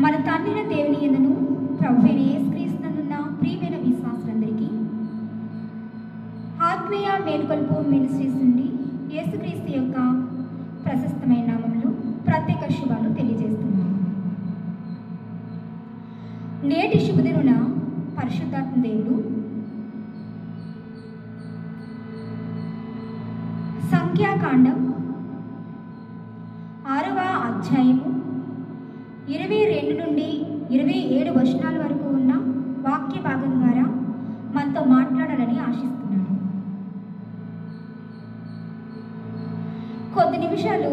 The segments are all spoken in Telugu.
మన తండ్రి దేవుని యందును ప్రభువైన యేసుక్రీస్తునందున్న ప్రియమైన విశ్వాసులందరికీ ఆత్మీయ మేల్కొల్పు మినిస్ట్రీస్ నుండి యేసుక్రీస్తు యొక్క ప్రశస్తమైన నామములు ప్రత్యేక శుభాలు తెలియజేస్తున్నాను. నేటి శుభదిన పరిశుద్ధాత్మ దేవుడు సంఖ్యాకాండం 6వ అధ్యాయము 22 నుండి 27 వచనాల వరకు ఉన్న వాక్య భాగం ద్వారా మనతో మాట్లాడాలని ఆశిస్తున్నాను. కొద్ది నిమిషాలు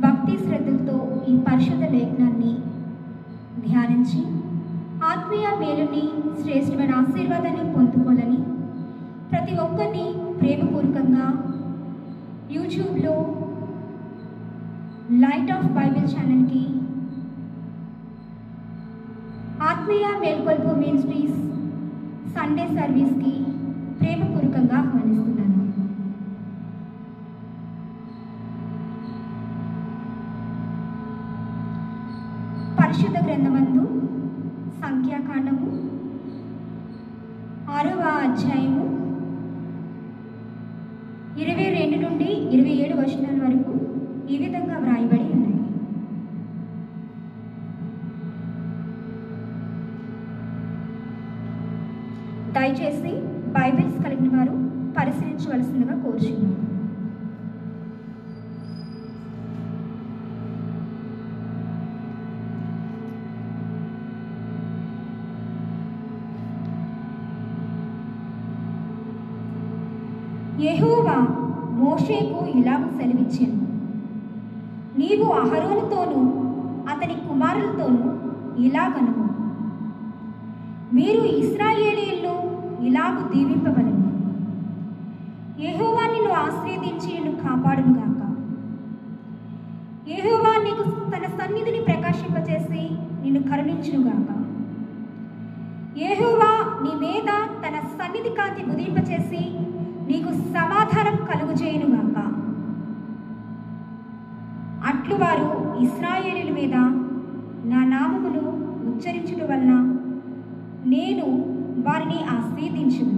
భక్తి శ్రద్ధలతో ఈ పరిశుద్ధ లేఖనాన్ని ధ్యానించి ఆత్మీయ మేలుని శ్రేష్టమైన ఆశీర్వాదాన్ని పొందుకోవాలని ప్రతి ఒక్కరిని ప్రేమపూర్వకంగా యూట్యూబ్లో లైట్ ఆఫ్ బైబిల్ ఛానల్కి ఆత్మీయ మేల్కొల్పు మినిస్ట్రీస్ సండే సర్వీస్కి ప్రేమపూర్వకంగా ఆహ్వానిస్తున్నాను. పరిశుద్ధ గ్రంథమందు సంఖ్యాకాండము 6వ అధ్యాయము 22 నుండి 27 వచనాల వరకు ఈ విధంగా వ్రాయబడి ఉన్నాయి. దయచేసి బైబిల్స్ కలిగిన వారు పరిశీలించవలసిందిగా కోరుచున్నాను. యెహోవా మోషేకు ఇలాగ సెలవిచ్చెను, నీవు అహరోనుతోనూ అతని కుమారులతోనూ ఇలాగనుము, మీరు ఇశ్రాయేలీయులను ఇలాగ దీవింపవలెను. యెహోవా నిన్ను ఆశీర్వదించి నిన్ను కాపాడునుగాక. యెహోవా నీకు తన సన్నిధిని ప్రకాశింపచేసి నిన్ను కరుణించునుగాక. యెహోవా నీ మీద తన సన్నిధి కాంతి ఉదయింపచేసి నీకు సమాధానం కలుగుచేయునుగాక. అట్లు వారు ఇశ్రాయేలీయుల మీద నా నామమును ఉచ్చరించుట వలన నేను వారిని ఆశీర్వదించును.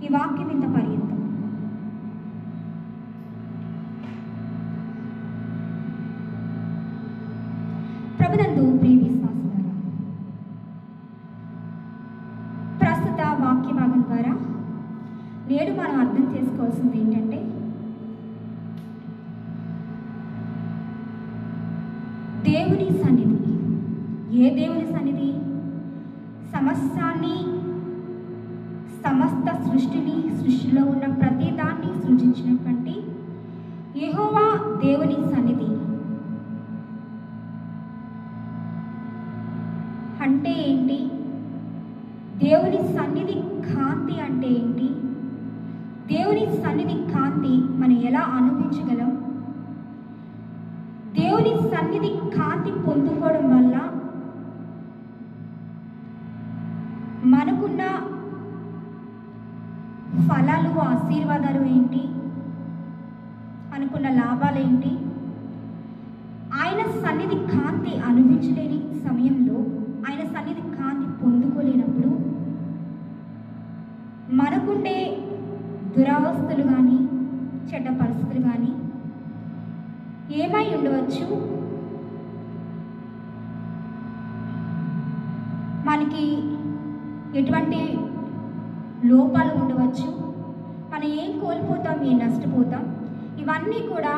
ఈ వాక్యం ఇంత పర్యంతం. ప్రభునందు ప్రియ విశ్వాసులారా, ప్రస్తుత వాక్య భాగం ద్వారా నేడు మనం అర్థం చేసుకోవాల్సింది ఏంటంటే, దేవుని సన్నిధి. ఏ దేవుని సన్నిధి? సమస్త సృష్టిలో ఉన్న ప్రతి దాన్ని సృజించినటువంటి యెహోవా దేవుని సన్నిధి. అంటే ఏంటి? దేవుని సన్నిధి కాంతి అంటే ఏంటి? దేవుని సన్నిధి కాంతి మనం ఎలా అనుభవించగలం? దేవుని సన్నిధి కాంతి పొందుకోవడం వల్ల మనకున్న ఫలాలు, ఆశీర్వాదాలు ఏంటి? అనుకున్న లాభాలు ఏంటి? ఆయన సన్నిధి కాంతి అనుభవించలేని సమయంలో, ఆయన సన్నిధి కాంతి పొందుకోలేనప్పుడు మనకుండే దురవస్థలు కానీ చెడ్డ పరిస్థితులు కానీ ఏమై ఉండవచ్చు? మనకి ఎటువంటి లోపాలు ఉండవచ్చు? మనం ఏం కోల్పోతాం, ఏం నష్టపోతాం? ఇవన్నీ కూడా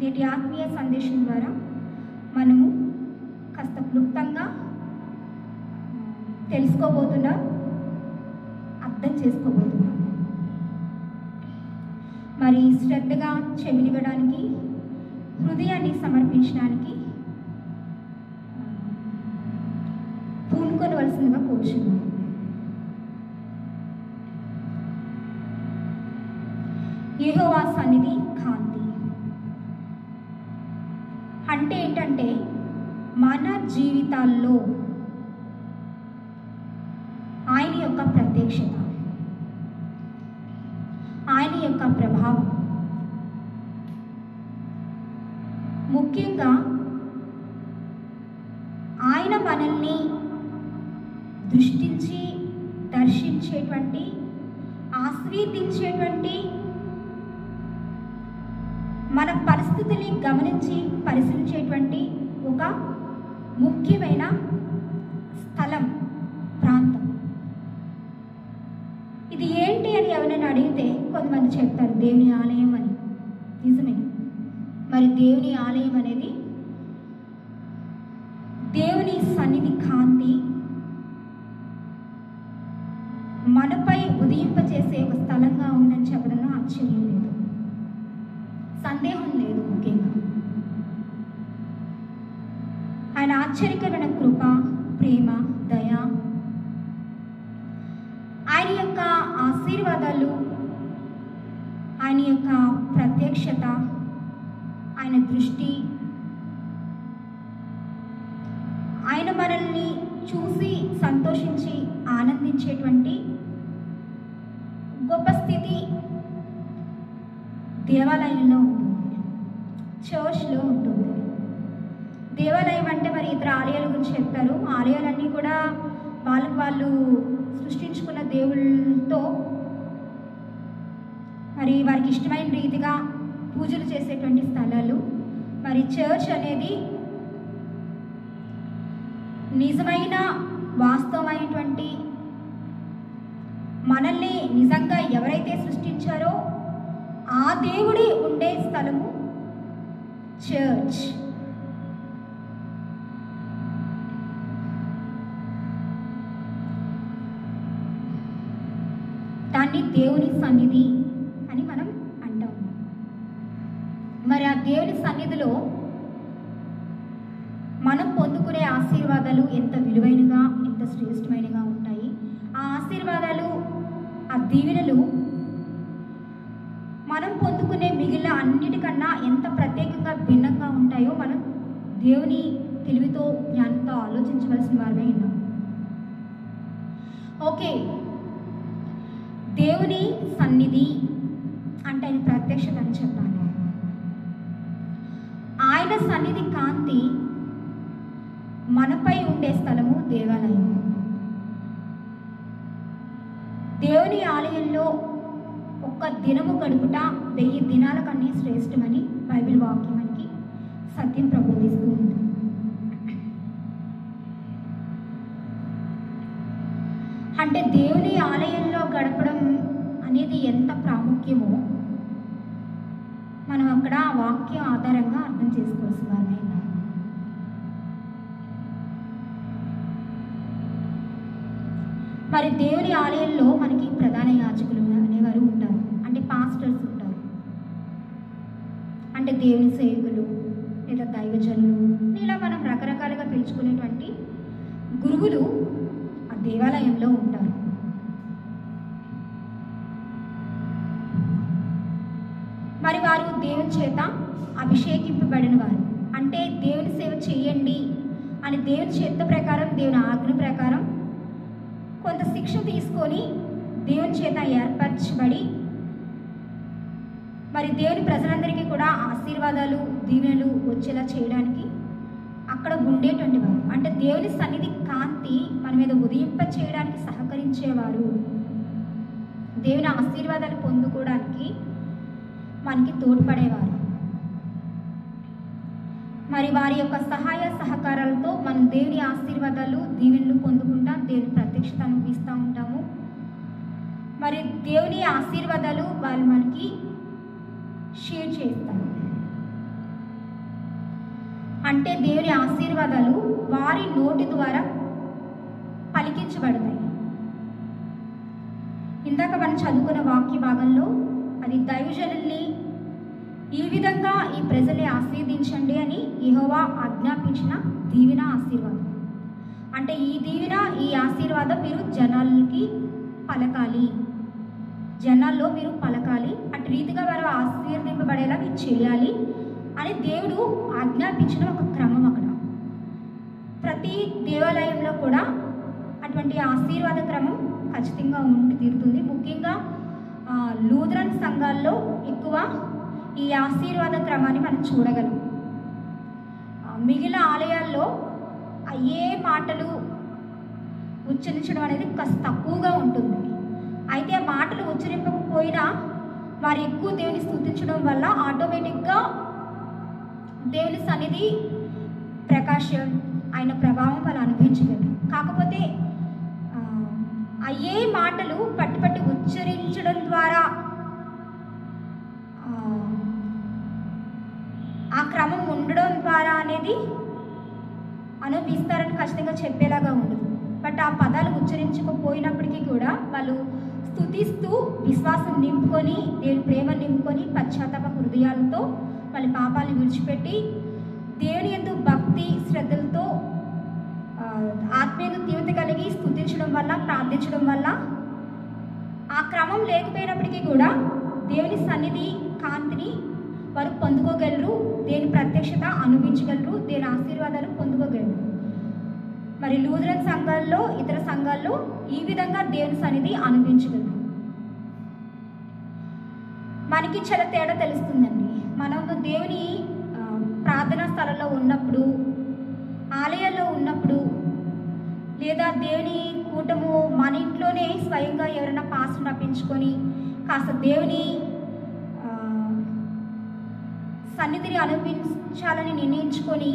నేటి ఆత్మీయ సందేశం ద్వారా మనము కాస్త క్లుప్తంగా తెలుసుకోబోతున్నాం, అర్థం చేసుకోబోతున్నాం. మరి శ్రద్ధగా చెవినివ్వడానికి, హృదయాన్ని సమర్పించడానికి పూనుకొనవలసిందిగా కోరుచున్నాను. యెహోవా సన్నిధి కాంతి అంటే ఏంటంటే, మన జీవితాల్లో ఆయన యొక్క ప్రత్యక్షత, ఆయన యొక్క ప్రభావం, ముఖ్యంగా ఆయన మనల్ని దృష్టించి దర్శించేటువంటి, ఆశీర్వదించేటువంటి, మన పరిస్థితిని గమనించి పరిశీలించేటువంటి ఒక ముఖ్యమైన స్థలం, ప్రాంతం. ఇది ఏంటి అని ఎవరైనా అడిగితే కొంతమంది చెప్తారు దేవుని ఆలయం అని. నిజమే. మరి దేవుని ఆలయం అనేది దేవుని సన్నిధి కాంతి మనపై ఉదయింపచేసే ఒక స్థలంగా ఉందని చెప్పడంలో ఆశ్చర్యం లేదు, సందేహం లేదు. ముఖ్యంగా ఆయన ఆశ్చర్యకరమైన కృప, ప్రేమ, దయ, ఆయన యొక్క ఆశీర్వాదాలు, ఆయన యొక్క ప్రత్యక్షత, ఆయన దృష్టి, ఆయన మనల్ని చూసి సంతోషించి ఆనందించేటువంటి గొప్ప స్థితి దేవాలయంలో ఉంటుంది, చర్చ్లో ఉంటుంది. దేవాలయం అంటే మరి ఇతర ఆలయాల గురించి చెప్తారు. ఆలయాలన్నీ కూడా వాళ్ళకు వాళ్ళు సృష్టించుకున్న దేవుళ్ళతో మరి వారికి ఇష్టమైన రీతిగా పూజలు చేసేటువంటి స్థలాలు. మరి చర్చ్ అనేది నిజమైన వాస్తవమైనటువంటి, మనల్ని నిజంగా ఎవరైతే సృష్టించారో ఆ దేవుడే ఉండే స్థలము చర్చ్. దాన్ని దేవుని సన్నిధి అని మనం అంటాం. మరి ఆ దేవుని సన్నిధిలో మనం పొందుకునే ఆశీర్వాదాలు ఎంత విలువైనగా, ఎంత శ్రేష్టమైనగా ఉంటాయి. ఆ ఆశీర్వాదాలు, ఆ దీవెనలు మనం పొందుకునే మిగిలిన అన్నిటికన్నా ఎంత ప్రత్యేకంగా భిన్నంగా ఉంటాయో మనం దేవుని తెలివితో, జ్ఞానంతో ఆలోచించవలసిన వారమే ఉన్నాం. ఓకే, దేవుని సన్నిధి అంటే ఆయన ప్రత్యక్షత అని చెప్పాను. ఆయన సన్నిధి కాంతి మనపై ఉండే స్థలము దేవాలయం. దేవుని ఆలయంలో ఒక్క దినము గడుపుట 1000 దినాల కన్నా శ్రేష్టమని బైబిల్ వాక్యం మనకి సత్యం ప్రబోధిస్తూ ఉంది. అంటే దేవుని ఆలయంలో గడపడం అనేది ఎంత ప్రాముఖ్యమో మనం అక్కడ ఆ వాక్యం ఆధారంగా అర్థం చేసుకోవాల్సిన వారమే. మరి దేవుని ఆలయంలో మనకి ప్రధాన యాజకులు అనేవారు ఉంటారు, అంటే పాస్టర్స్ ఉంటారు, అంటే దేవుని సేవకులు లేదా దైవజనులు, ఇలా మనం రకరకాలుగా పిలుచుకునేటువంటి గురువులు ఆ దేవాలయంలో ఉంటారు. మరి వారు దేవుని చేత అభిషేకింపబడిన వారు, అంటే దేవుని సేవ చేయండి అని దేవుని చిత్త ప్రకారం, దేవుని ఆజ్ఞ ప్రకారం కొంత శిక్ష తీసుకొని దేవుని చేత ఏర్పరచబడి మరి దేవుని ప్రజలందరికీ కూడా ఆశీర్వాదాలు, దీవెనలు వచ్చేలా చేయడానికి అక్కడ ఉండేటువంటి వారు. అంటే దేవుని సన్నిధి కాంతి మన మీద ఉదయింప చేయడానికి సహకరించేవారు, దేవుని ఆశీర్వాదాలు పొందుకోవడానికి మనకి తోడ్పడేవారు. మరి వారి యొక్క సహాయ సహకారాలతో మనం దేవుని ఆశీర్వాదాలు, దీవెనలు పొందుకుంటా దేవుని ప్రత్యక్షత అనిపిస్తూ ఉంటాము. మరి దేవుని ఆశీర్వాదాలు వాళ్ళు మనకి షేర్ చేస్తారు. అంటే దేవుని ఆశీర్వాదాలు వారి నోటి ద్వారా పలికించబడతాయి. ఇందాక మనం చదువుకున్న వాక్య భాగంలో అది దైవజనుల్ని ఈ విధంగా ఈ ప్రజల్ని ఆశీర్వదించండి అని యెహోవా ఆజ్ఞాపించిన దీవెన, ఆశీర్వాదం. అంటే ఈ దీవెన, ఈ ఆశీర్వాదం మీరు జనాలకి పలకాలి, జనాల్లో మీరు పలకాలి, అటు రీతిగా వారు ఆశీర్వదింపబడేలా మీరు చేయాలి అని దేవుడు ఆజ్ఞాపించిన ఒక క్రమం. అక్కడ ప్రతి దేవాలయంలో కూడా అటువంటి ఆశీర్వాద క్రమం ఖచ్చితంగా ఉండి తీరుతుంది. ముఖ్యంగా లూథరన్ సంఘాల్లో ఎక్కువ ఈ ఆశీర్వాద క్రమాన్ని మనం చూడగలం. మిగిలిన ఆలయాల్లో అయ్యే మాటలు ఉచ్చరించడం అనేది కాస్త తక్కువగా ఉంటుంది. అయితే ఆ మాటలు ఉచ్చరింపకపోయినా వారు ఎక్కువ దేవుని స్తుతించడం వల్ల ఆటోమేటిక్గా దేవుని సన్నిధి ప్రకాశం, ఆయన ప్రభావం వాళ్ళు అనుభవించగలరు. కాకపోతే అయ్యే మాటలు పట్టి ఉచ్చరించడం ద్వారా ఆ క్రమం ఉండడం ద్వారా అనేది అనుభవిస్తారని ఖచ్చితంగా చెప్పేలాగా ఉండదు. బట్ ఆ పదాలు ఉచ్చరించకపోయినప్పటికీ కూడా వాళ్ళు స్తుతిస్తూ విశ్వాసం నింపుకొని, దేవుని ప్రేమ నింపుకొని, పశ్చాత్తాప హృదయాలతో వాళ్ళ పాపాలను విడిచిపెట్టి దేవుని యందు భక్తి శ్రద్ధలతో ఆత్మీయ తీవ్రత కలిగి స్తుతించడం వల్ల, ప్రార్థించడం వల్ల ఆ క్రమం లేకపోయినప్పటికీ కూడా దేవుని సన్నిధి కాంతిని వారు పొందుకోగలరు, దేవుని ప్రత్యక్షత అనుభవించగలరు, దేవుని ఆశీర్వాదాలు పొందుకోగలరు. మరి లూథరన్ సంఘాల్లో, ఇతర సంఘాల్లో ఈ విధంగా దేవుని సన్నిధి అనుభవించగలరు. మనకి చాలా తేడా తెలుస్తుందండి. మనము దేవుని ప్రార్థనా స్థలంలో ఉన్నప్పుడు, ఆలయాల్లో ఉన్నప్పుడు, లేదా దేవుని కూటము మన ఇంట్లోనే స్వయంగా ఎవరైనా పాస్టర్ రప్పించుకొని కాస్త దేవుని సన్నిధిని అనుభవించాలని నిర్ణయించుకొని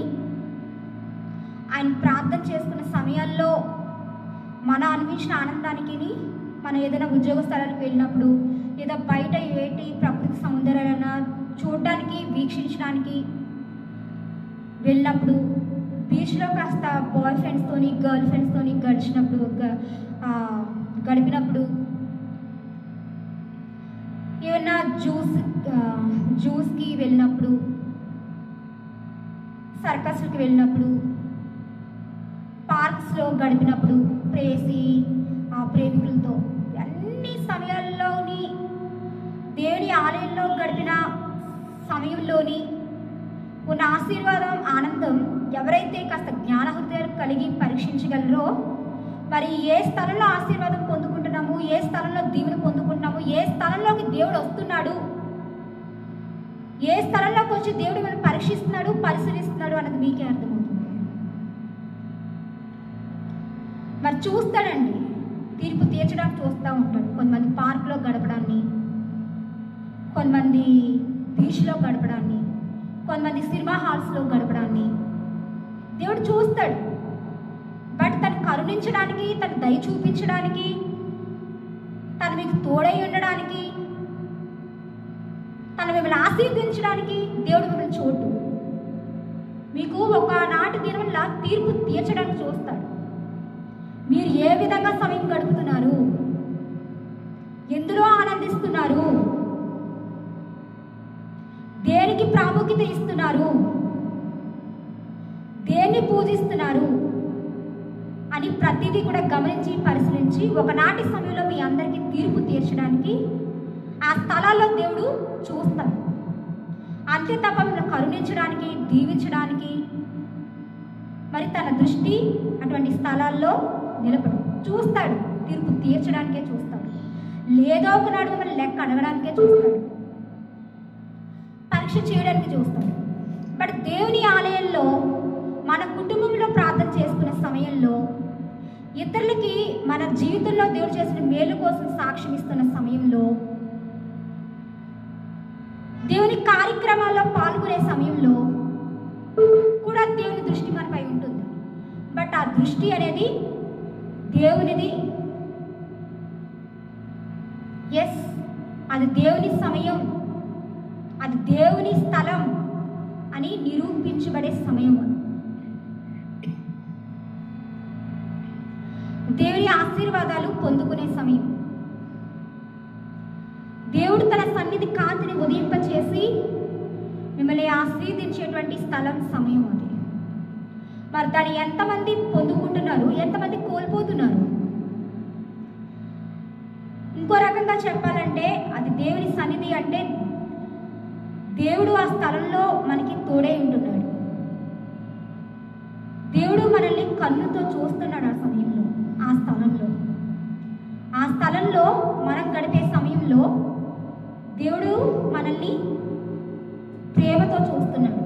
ఆయన ప్రార్థన చేసుకున్న సమయాల్లో మన అనుభవించిన ఆనందానికి, మనం ఏదైనా ఉద్యోగ స్థలాలకు వెళ్ళినప్పుడు, లేదా బయట ఏటి ప్రకృతి సౌందర్యాలైనా చూడడానికి, వీక్షించడానికి వెళ్ళినప్పుడు, బీచ్లో కాస్త బాయ్ ఫ్రెండ్స్తోని, గర్ల్ ఫ్రెండ్స్తోని గడిపినప్పుడు, ఏమైనా జ్యూస్కి వెళ్ళినప్పుడు, సర్కస్కి వెళ్ళినప్పుడు, పార్క్స్లో గడిపినప్పుడు, ప్రేమికులతో అన్ని సమయాల్లోని దేవుని ఆలయంలో గడిపిన సమయంలోని ఉన్న ఆశీర్వాదం, ఆనందం ఎవరైతే కాస్త జ్ఞాన హృదయాలు కలిగి పరీక్షించగలరో, మరి ఏ స్థలంలో ఆశీర్వాదం పొందుకుంటున్నాము, ఏ స్థలంలో దీవెన పొందుకుంటున్నాము, ఏ స్థలంలోకి దేవుడు వస్తున్నాడు, ఏ స్థలంలోకి వచ్చి దేవుడు మనం పరీక్షిస్తున్నాడు, పరిశీలిస్తున్నాడు అన్నది మీకే అర్థమవుతుంది. మరి చూస్తాడండి, తీర్పు తీర్చడానికి చూస్తూ ఉంటాడు. కొంతమంది పార్క్లో గడపడాన్ని, కొంతమంది బీచ్లో గడపడాన్ని, కొంతమంది సినిమా హాల్స్లో గడపడాన్ని దేవుడు చూస్తాడు. బట్ తను కరుణించడానికి, తను దయ చూపించడానికి, తను మీకు తోడై ఉండడానికి, తను మిమ్మల్ని ఆశీర్వదించడానికి దేవుడు మిమ్మల్ని చూడు. మీకు ఒకనాటి దినంలో తీర్పు తీర్చడానికి చూస్తాడు. మీరు ఏ విధంగా సమయం గడుపుతున్నారు, ఎందులో ఆనందిస్తున్నారు, దేనికి ప్రాముఖ్యత ఇస్తున్నారు, దేన్ని పూజిస్తున్నారు అని ప్రతిదీ కూడా గమనించి పరిశీలించి ఒకనాటి సమయంలో మీ అందరికీ తీర్పు తీర్చడానికి ఆ స్థలాల్లో దేవుడు చూస్తాడు. అంతే తప్ప మిమ్మల్ని కరుణించడానికి, దీవించడానికి మరి తన దృష్టి అటువంటి స్థలాల్లో నిలబడు. చూస్తాడు, తీర్పు తీర్చడానికే చూస్తాడు. లేదో ఒకనాడు మిమ్మల్ని లెక్క అడగడానికే చూస్తాడు, పరీక్ష చేయడానికి చూస్తాడు. బట్ దేవుని ఆలయంలో మన కుటుంబంలో ప్రార్థన చేసుకునే సమయంలో, ఇతరులకి మన జీవితంలో దేవుడు చేసిన మేలు కోసం సాక్ష్యం ఇస్తున్న సమయంలో, దేవుని కార్యక్రమాల్లో పాల్గొనే సమయంలో కూడా దేవుని దృష్టి మనపై ఉంటుంది. బట్ ఆ దృష్టి అనేది దేవునిది. ఎస్, అది దేవుని సమయం, అది దేవుని స్థలం అని నిరూపించబడే సమయం. దేవుని ఆశీర్వాదాలు పొందుకునే సమయం. దేవుడు తన సన్నిధి కాంతిని ఉదయింపచేసి మిమ్మల్ని ఆశీర్వదించేటువంటి స్థలం, సమయం అది. మరి దాన్ని ఎంతమంది పొందుకుంటున్నారు, ఎంతమంది కోల్పోతున్నారు? ఇంకో రకంగా చెప్పాలంటే అది దేవుని సన్నిధి అంటే దేవుడు ఆ స్థలంలో మనకి తోడై ఉంటున్నాడు. దేవుడు మనల్ని కన్నుతో చూస్తున్నాడు. ఆ సమయంలో, ఆ స్థలంలో, ఆ స్థలంలో మనం గడిపే సమయంలో దేవుడు మనల్ని ప్రేమతో చూస్తున్నాడు.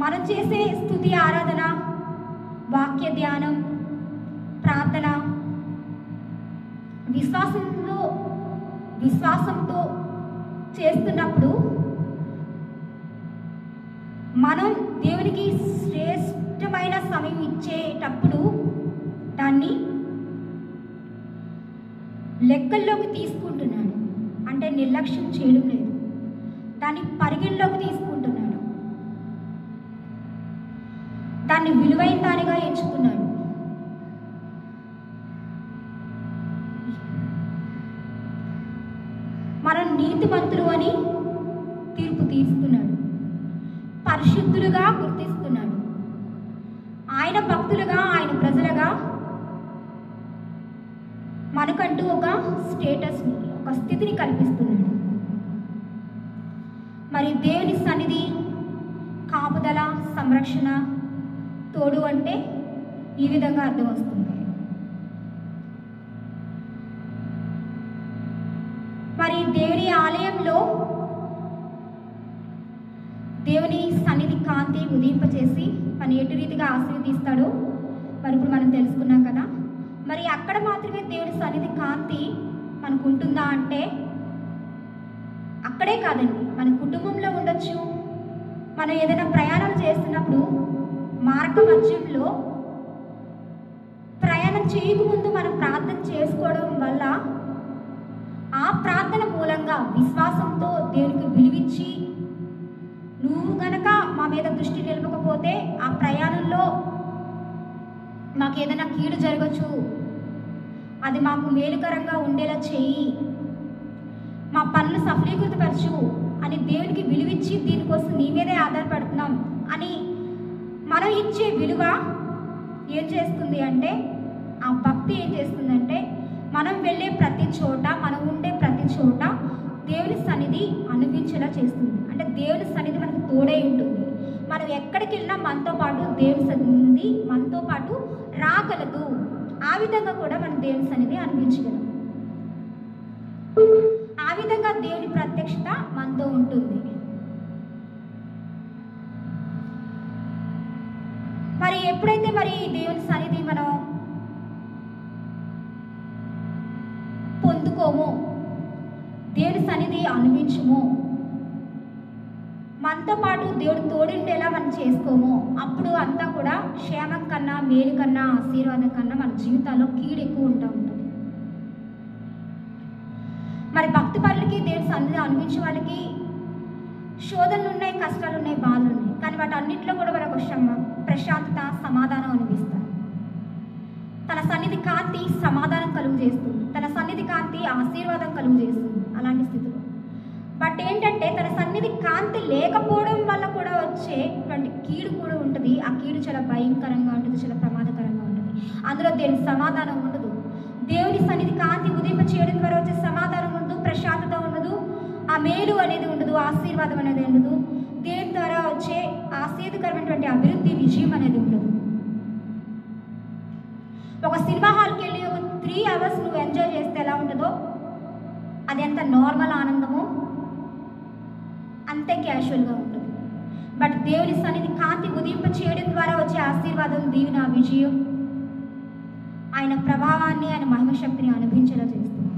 మనం చేసే స్తుతి ఆరాధన, వాక్య ధ్యానం, ప్రార్థన విశ్వాసంతో చేస్తున్నప్పుడు మనం దేవునికి శ్రేష్టమైన సమయం ఇచ్చేటప్పుడు దాన్ని లెక్కల్లోకి తీసుకుంటున్నాడు. అంటే నిర్లక్ష్యం చేయడం లేదు, దాన్ని పరిగణలోకి తీసుకుంటున్నాడు, దాన్ని విలువైన దానిగా ఎంచుకున్నాడు. మనం నీతిమంతులు అని తీర్పు తీస్తున్నాడు, పరిశుద్ధులుగా గుర్తిస్తున్నాడు, ఆయన భక్తులుగా, ఆయన ప్రజలుగా మనకంటూ ఒక స్టేటస్ని, ఒక స్థితిని కల్పిస్తున్నాడు. మరి దేవుని సన్నిధి, కాపుదల, సంరక్షణ, తోడు అంటే ఈ విధంగా అర్థం వస్తుంది. మరి దేవుని ఆలయంలో దేవుని సన్నిధి కాంతి ఉదయింపచేసి మన ఎటు రీతిగా ఆశీర్వదిస్తాడో మరి ఇప్పుడు మనం తెలుసుకున్నాం కదా. మరి అక్కడ మాత్రమే దేవుని సన్నిధి కాంతి మనకు ఉంటుందా అంటే అక్కడే కాదండి, మన కుటుంబంలో ఉండొచ్చు. మనం ఏదైనా ప్రయాణం చేస్తున్నప్పుడు మార్గ మధ్యంలో ప్రయాణం చేయకముందు మనం ప్రార్థన చేసుకోవడం వల్ల ఆ ప్రార్థన మూలంగా విశ్వాసంతో దేవునికి విలువిచ్చి, నువ్వు గనక మా మీద దృష్టి నిలపకపోతే ఆ ప్రయాణంలో మాకు ఏదైనా కీడు జరగచ్చు, అది మాకు మేలుకరంగా ఉండేలా చెయ్యి, మా పనులు సఫలీకృతపరచు అని దేవునికి విలువిచ్చి దీనికోసం నీ మీదే ఆధారపడుతున్నాం అని మనం ఇచ్చే విలువ ఏం చేస్తుంది అంటే, ఆ భక్తి ఏం చేస్తుందంటే మనం వెళ్ళే ప్రతి చోట, మనం ఉండే ప్రతి చోట దేవుని సన్నిధి అనిపించేలా చేస్తుంది. అంటే దేవుని సన్నిధి మనకు తోడే ఉంటుంది. మనం ఎక్కడికి వెళ్ళినా మనతో పాటు దేవుని సన్నిధి మనతో పాటు రాగలదు. ఆ విధంగా కూడా మనం దేవుని సన్నిధి అనిపించగలం. ఆ విధంగా దేవుని ప్రత్యక్షత మనతో ఉంటుంది. మరి ఎప్పుడైతే మరి దేవుని సన్నిధి మనం పొందుకోమో, దేవుని సన్నిధి అనుభవించమో, మనతో పాటు దేవుడు తోడుండేలా మనం చేసుకోమో, అప్పుడు అంతా కూడా క్షేమం కన్నా, మేలు కన్నా, ఆశీర్వాదం కన్నా మన జీవితాల్లో కీడు ఎక్కువ ఉంటుంది. మరి భక్తి పనులకి, దేవుని సన్నిధి అనుభవించే వాళ్ళకి శోధనలు ఉన్నాయి, కష్టాలు ఉన్నాయి, బాధలు ఉన్నాయి. కానీ వాటి అన్నింటిలో కూడా మనకు ప్రశాంతత, సమాధానం అనిపిస్తారు. తన సన్నిధి కాంతి సమాధానం కలుగు చేస్తుంది, తన సన్నిధి కాంతి ఆశీర్వాదం కలుగు చేస్తుంది అలాంటి స్థితిలో. బట్ ఏంటంటే తన సన్నిధి కాంతి లేకపోవడం వల్ల కూడా వచ్చేటువంటి కీడు కూడా ఉంటుంది. ఆ కీడు చాలా భయంకరంగా ఉంటుంది, చాలా ప్రమాదకరంగా ఉంటుంది. అందులో దేవుని సమాధానం ఉండదు. దేవుని సన్నిధి కాంతి ఉదయింప చేయడం ద్వారా వచ్చే సమాధానం ఉండదు, ప్రశాంతత ఉండదు, ఆ మేలు అనేది ఉండదు, ఆశీర్వాదం అనేది ఉండదు. దేవుని ద్వారా వచ్చే ఆశీర్వదకరమైనటువంటి అభివృద్ధి, విజయం అనేది ఉండదు. ఒక సినిమా హాల్కి వెళ్ళి ఒక 3 hours నువ్వు ఎంజాయ్ చేస్తే ఎలా ఉంటుందో, అది ఎంత నార్మల్ ఆనందమో అంతే క్యాజువల్గా ఉంటుంది. బట్ దేవుని సన్నిధి కాంతి ఉదయింప చేయడం ద్వారా వచ్చే ఆశీర్వాదం, దీవెన, విజయం, ఆయన ప్రభావాన్ని, ఆయన మహిమశక్తిని అనుభవించేలా చేస్తుంది.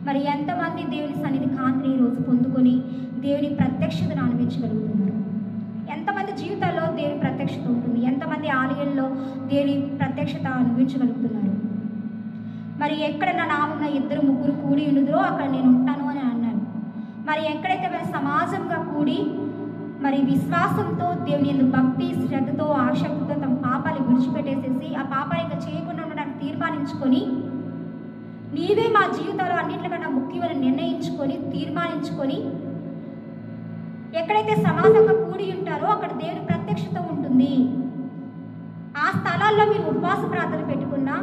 మరి ఎంతమంది దేవుని సన్నిధి కాంతిని ఈరోజు పొందుకొని దేవుని ప్రత్యక్షతను అనుభవించగలుగుతున్నారు? ఎంతమంది జీవితాల్లో దేవుని ప్రత్యక్షత ఉంటుంది? ఎంతమంది ఆలయంలో దేవుని ప్రత్యక్షత అనుభవించగలుగుతున్నారు? మరి ఎక్కడ నా నామమున 2-3 కూడి ఉండుదురో అక్కడ నేను ఉంటాను అని అన్నాను. మరి ఎక్కడైతే మన సమాజంగా కూడి మరి విశ్వాసంతో దేవుని యందు భక్తి, శ్రద్ధతో, ఆసక్తితో తమ పాపాలు విడిచిపెట్టేసేసి ఆ పాపాలు ఇంకా చేయకుండా ఉండడానికి తీర్మానించుకొని, నీవే మా జీవితాలు అన్నింటికన్నా ముఖ్యమని నిర్ణయించుకొని, తీర్మానించుకొని ఎక్కడైతే సమాజంగా కూడి ఉంటారో అక్కడ దేవుని ప్రత్యక్షత ఉంటుంది. ఆ స్థలాల్లో మీరు ఉపవాస ప్రార్థన పెట్టుకున్నా,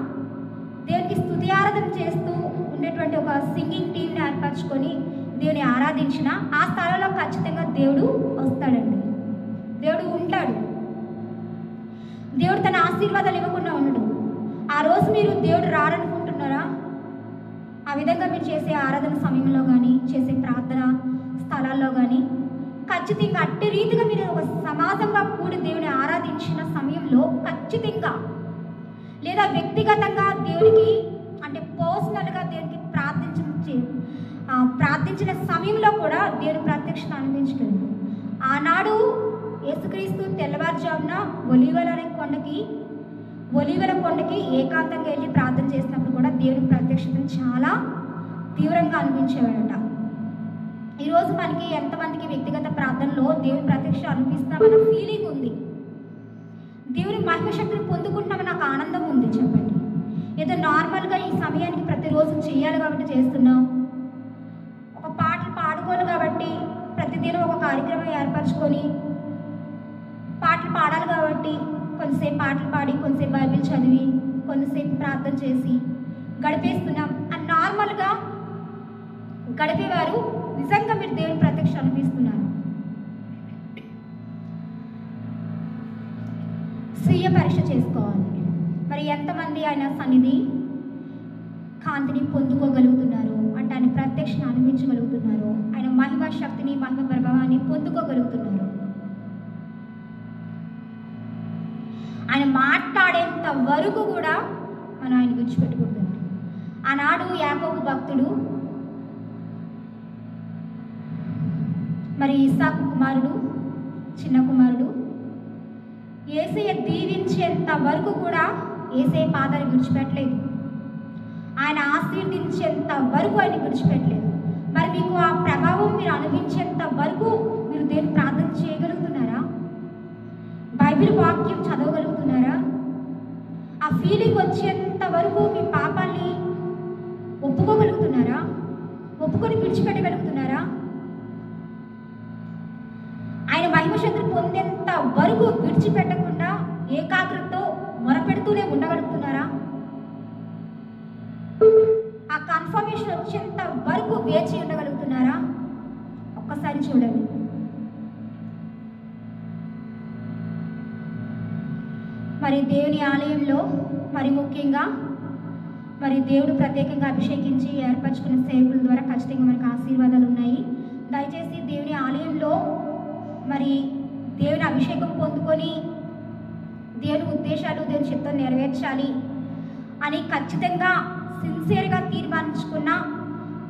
దేవునికి స్తుతి ఆరాధన చేస్తూ ఉండేటువంటి ఒక సింగింగ్ టీంని ఏర్పరచుకొని దేవుని ఆరాధించిన ఆ స్థలంలో ఖచ్చితంగా దేవుడు వస్తాడండి. దేవుడు ఉంటాడు. దేవుడు తన ఆశీర్వాదాలు ఇవ్వకుండా ఉండడు. ఆ రోజు మీరు దేవుడు రారనుకుంటున్నారా? ఆ విధంగా మీరు చేసే ఆరాధన సమయంలో కానీ, చేసే ప్రార్థన స్థలాల్లో కానీ ఖచ్చితంగా అట్టి రీతిగా మీరు ఒక సమాజంగా కూడి దేవుని ఆరాధించిన సమయంలో ఖచ్చితంగా లేదా వ్యక్తిగతంగా దేవునికి అంటే పర్సనల్గా దేవునికి ప్రార్థించిన సమయంలో కూడా దేవుని ప్రత్యక్షత అనుభవించగలరు. ఆనాడు యేసుక్రీస్తు తెల్లవారుజామున ఒలీవల కొండకి ఏకాంతంగా వెళ్ళి ప్రార్థన చేసినప్పుడు కూడా దేవుని ప్రత్యక్షతను చాలా తీవ్రంగా అనిపించేవాడట. ఈరోజు మనకి ఎంతమందికి వ్యక్తిగత ప్రార్థనలో దేవుని ప్రత్యక్ష అనిపిస్తామన్న ఫీలింగ్ ఉంది, దేవుని మహిమశక్తిని పొందుకుంటున్నామని నాకు ఆనందం ఉంది? చెప్పండి. ఏదో నార్మల్గా ఈ సమయానికి ప్రతిరోజు చేయాలి కాబట్టి చేస్తున్నాం, ఒక పాటలు పాడుకోవాలి కాబట్టి ప్రతిదినం ఒక కార్యక్రమం ఏర్పరచుకొని పాటలు పాడాలి కాబట్టి కొంతసేపు పాటలు పాడి కొంతసేపు బైబిల్ చదివి కొంతసేపు ప్రార్థన చేసి గడిపేస్తున్నాం అని నార్మల్గా గడిపేవారు నిజంగా మీరు దేవుని ప్రత్యక్ష అనిపిస్తున్నారు. స్వీయ పరీక్ష చేసుకోవాలి. మరి ఎంతమంది ఆయన సన్నిధి కాంతిని పొందుకోగలుగుతున్నారు అంటే ఆయన ప్రత్యక్షను అనుభవించగలుగుతున్నారు, ఆయన మహిమ శక్తిని మహిమ ప్రభావాన్ని పొందుకోగలుగుతున్నారు. ఆయన మాట్లాడేంత వరకు కూడా మనం ఆయన విడిచిపెట్టకూడదు. ఆనాడు యాకోబు భక్తుడు మరి ఇస్సాకు కుమారుడు చిన్న కుమారుడు యేసయ్య దీవించేంత వరకు కూడా యేసయ్య పాదాలు విడిచిపెట్టలేదు, ఆయన ఆశీర్వదించేంత వరకు ఆయన విడిచిపెట్టలేదు. మరి మీకు ఆ ప్రభావం మీరు అనుభవించేంత వరకు మీరు దేవుని ప్రార్థన చేయగలుగుతున్నారా? బైబిల్ వాక్యం చదవగలుగుతున్నారా? ఆ ఫీలింగ్ వచ్చేంత వరకు మీ పాపాన్ని ఒప్పుకోగలుగుతున్నారా? ఒప్పుకొని విడిచిపెట్టగలుగుతున్నారా? ఆయన మహిమశక్తిని పొందేంత వరకు విడిచిపెట్టకుండా ఏకాగ్రతతో మొరపెడుతూనే ఉండగలుగుతున్నారా? ఆ కన్ఫర్మేషన్ వచ్చేంత వరకు వేచి ఉండగలుగుతున్నారా? ఒక్కసారి చూడండి. మరి దేవుని ఆలయంలో మరి ముఖ్యంగా మరి దేవుడు ప్రత్యేకంగా అభిషేకించి ఏర్పరచుకున్న సేవకుల ద్వారా ఖచ్చితంగా మనకు ఆశీర్వాదాలు ఉన్నాయి. దయచేసి దేవుని ఆలయంలో మరి దేవుని అభిషేకం పొందుకొని దేవుని ఉద్దేశాలు దేవుని చిత్తం నెరవేర్చాలి అని ఖచ్చితంగా సిన్సియర్గా తీర్మానించుకున్న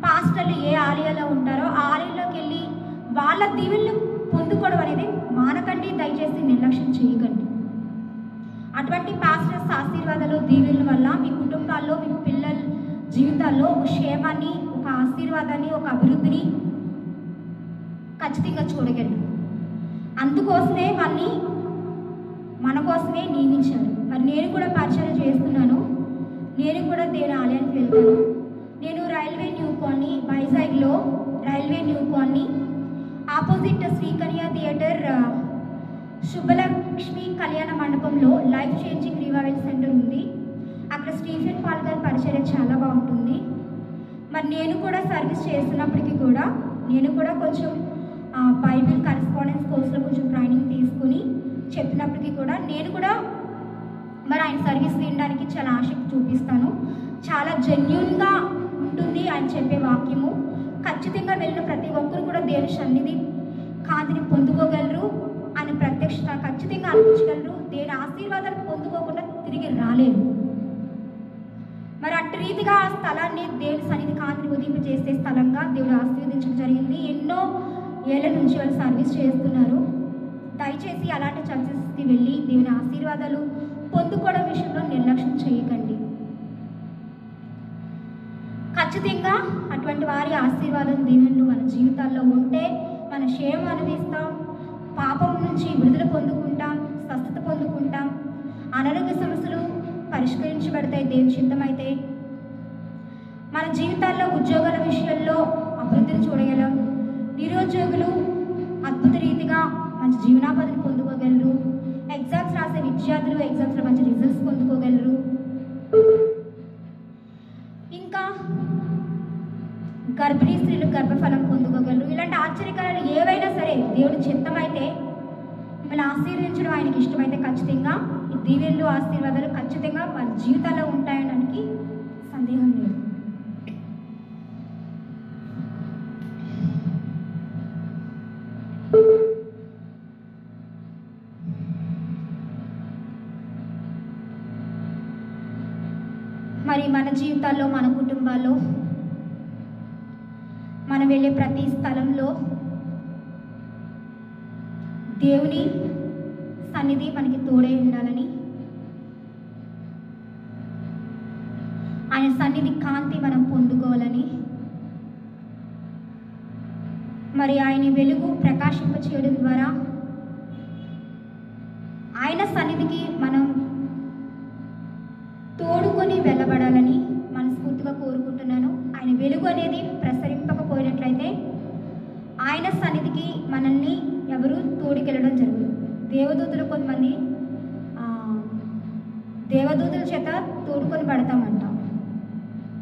పాస్టర్లు ఏ ఆలయాల్లో ఉంటారో ఆ ఆలయంలోకి వెళ్ళి వాళ్ళ దీవెనలు పొందుకోవడం అనేది మానకండి, దయచేసి నిర్లక్ష్యం చేయకండి. అటువంటి పాస్టర్స్ ఆశీర్వాదాలు దీవెనల వల్ల మీ కుటుంబాల్లో మీ పిల్లల జీవితాల్లో ఒక క్షేమాన్ని, ఒక ఆశీర్వాదాన్ని, ఒక అభివృద్ధిని ఖచ్చితంగా చూడగలరు. అందుకోసమే వాళ్ళని మన కోసమే నియమించారు. మరి నేను కూడా పరిచయం చేస్తున్నాను, నేను కూడా దేవుని ఆలయానికి వెళ్తాను. నేను రైల్వే న్యూ కాలనీ వైజాగ్లో railway new colony opposite Srikanya theatre Subhalakshmi కళ్యాణ మండపంలో లైఫ్ చేంజింగ్ రివైవల్ సెంటర్ ఉంది. అక్కడ స్టీఫెన్ పాల్ గారి పరిచర్య చాలా బాగుంటుంది. మరి నేను కూడా సర్వీస్ చేస్తున్నప్పటికీ కూడా నేను కూడా కొంచెం బైబిల్ కరెస్పాండెన్స్ కోర్సులో కొంచెం ట్రైనింగ్ తీసుకుని చెప్పినప్పటికీ కూడా నేను కూడా మరి ఆయన సర్వీస్ వినడానికి చాలా ఆసక్తి చూపిస్తాను. చాలా జెన్యూన్గా ఉంటుంది ఆయన చెప్పే వాక్యము. ఖచ్చితంగా వెళ్ళిన ప్రతి ఒక్కరు కూడా దేవుని సన్నిధి కాంతిని పొందుకోగలరు, ఆయన ప్రత్యక్షత ఖచ్చితంగా అనిపించగలరు. దేవుని ఆశీర్వాదాలు పొందుకోకుండా తిరిగి రాలేరు. మరి అట్టి రీతిగా ఆ స్థలాన్ని దేవుని సన్నిధి కాంతిని ఉదింపజేసే స్థలంగా దేవుడు ఆశీర్వదించడం జరిగింది. ఎన్నో ఏళ్ళ నుంచి వాళ్ళు సర్వీస్ చేస్తున్నారు. దయచేసి అలాంటి చర్చెస్కి వెళ్ళి దేవుని ఆశీర్వాదాలు పొందుకోవడం విషయంలో నిర్లక్ష్యం చేయకండి. ఖచ్చితంగా అటువంటి వారి ఆశీర్వాదం దీవెనలు మన జీవితాల్లో ఉంటే మన క్షేమం అనుభవిస్తాం, పాపం నుంచి విడుదల పొందుకుంటాం, స్వస్థత పొందుకుంటాం, అనారోగ్య సమస్యలు పరిష్కరించబడతాయి దేవుని చిత్తమైతే. మన జీవితాల్లో ఉద్యోగాల విషయంలో అభివృద్ధిని చూడగలం. నిరుద్యోగులు అద్భుత రీతిగా మంచి జీవనాపదిని పొందుకోగలరు. ఎగ్జామ్స్ రాసే విద్యార్థులు ఎగ్జామ్స్లో మంచి రిజల్ట్స్ పొందుకోగలరు. ఇంకా గర్భిణీ స్త్రీలు గర్భఫలం పొందుకోగలరు. ఇలాంటి ఆశ్చర్యకారాలు ఏవైనా సరే దేవుడి చిత్తమైతే మిమ్మల్ని ఆశీర్వదించడం ఆయనకి ఇష్టమైతే ఖచ్చితంగా ఈ దీవెనలు ఆశీర్వాదాలు ఖచ్చితంగా వాళ్ళ జీవితాల్లో ఉంటాయనడానికి సందేహం లేదు. మన జీవితాల్లో, మన కుటుంబాల్లో, మనం వెళ్ళే ప్రతి స్థలంలో దేవుని సన్నిధి మనకి తోడై ఉండాలని, ఆయన సన్నిధి కాంతి మనం పొందుకోవాలని, మరి ఆయన వెలుగు ప్రకాశింప చేయడం ద్వారా ఆయన సన్నిధికి మనం తోడుకొని వెళ్ళబడాలని మనస్ఫూర్తిగా కోరుకుంటున్నాను. ఆయన వెలుగు అనేది ప్రసరింపకపోయినట్లయితే ఆయన సన్నిధికి మనల్ని ఎవరు తోడుకెళ్ళడం జరగదు. దేవదూతలు కొంతమంది దేవదూతల చేత తోడుకొని పడతామంట,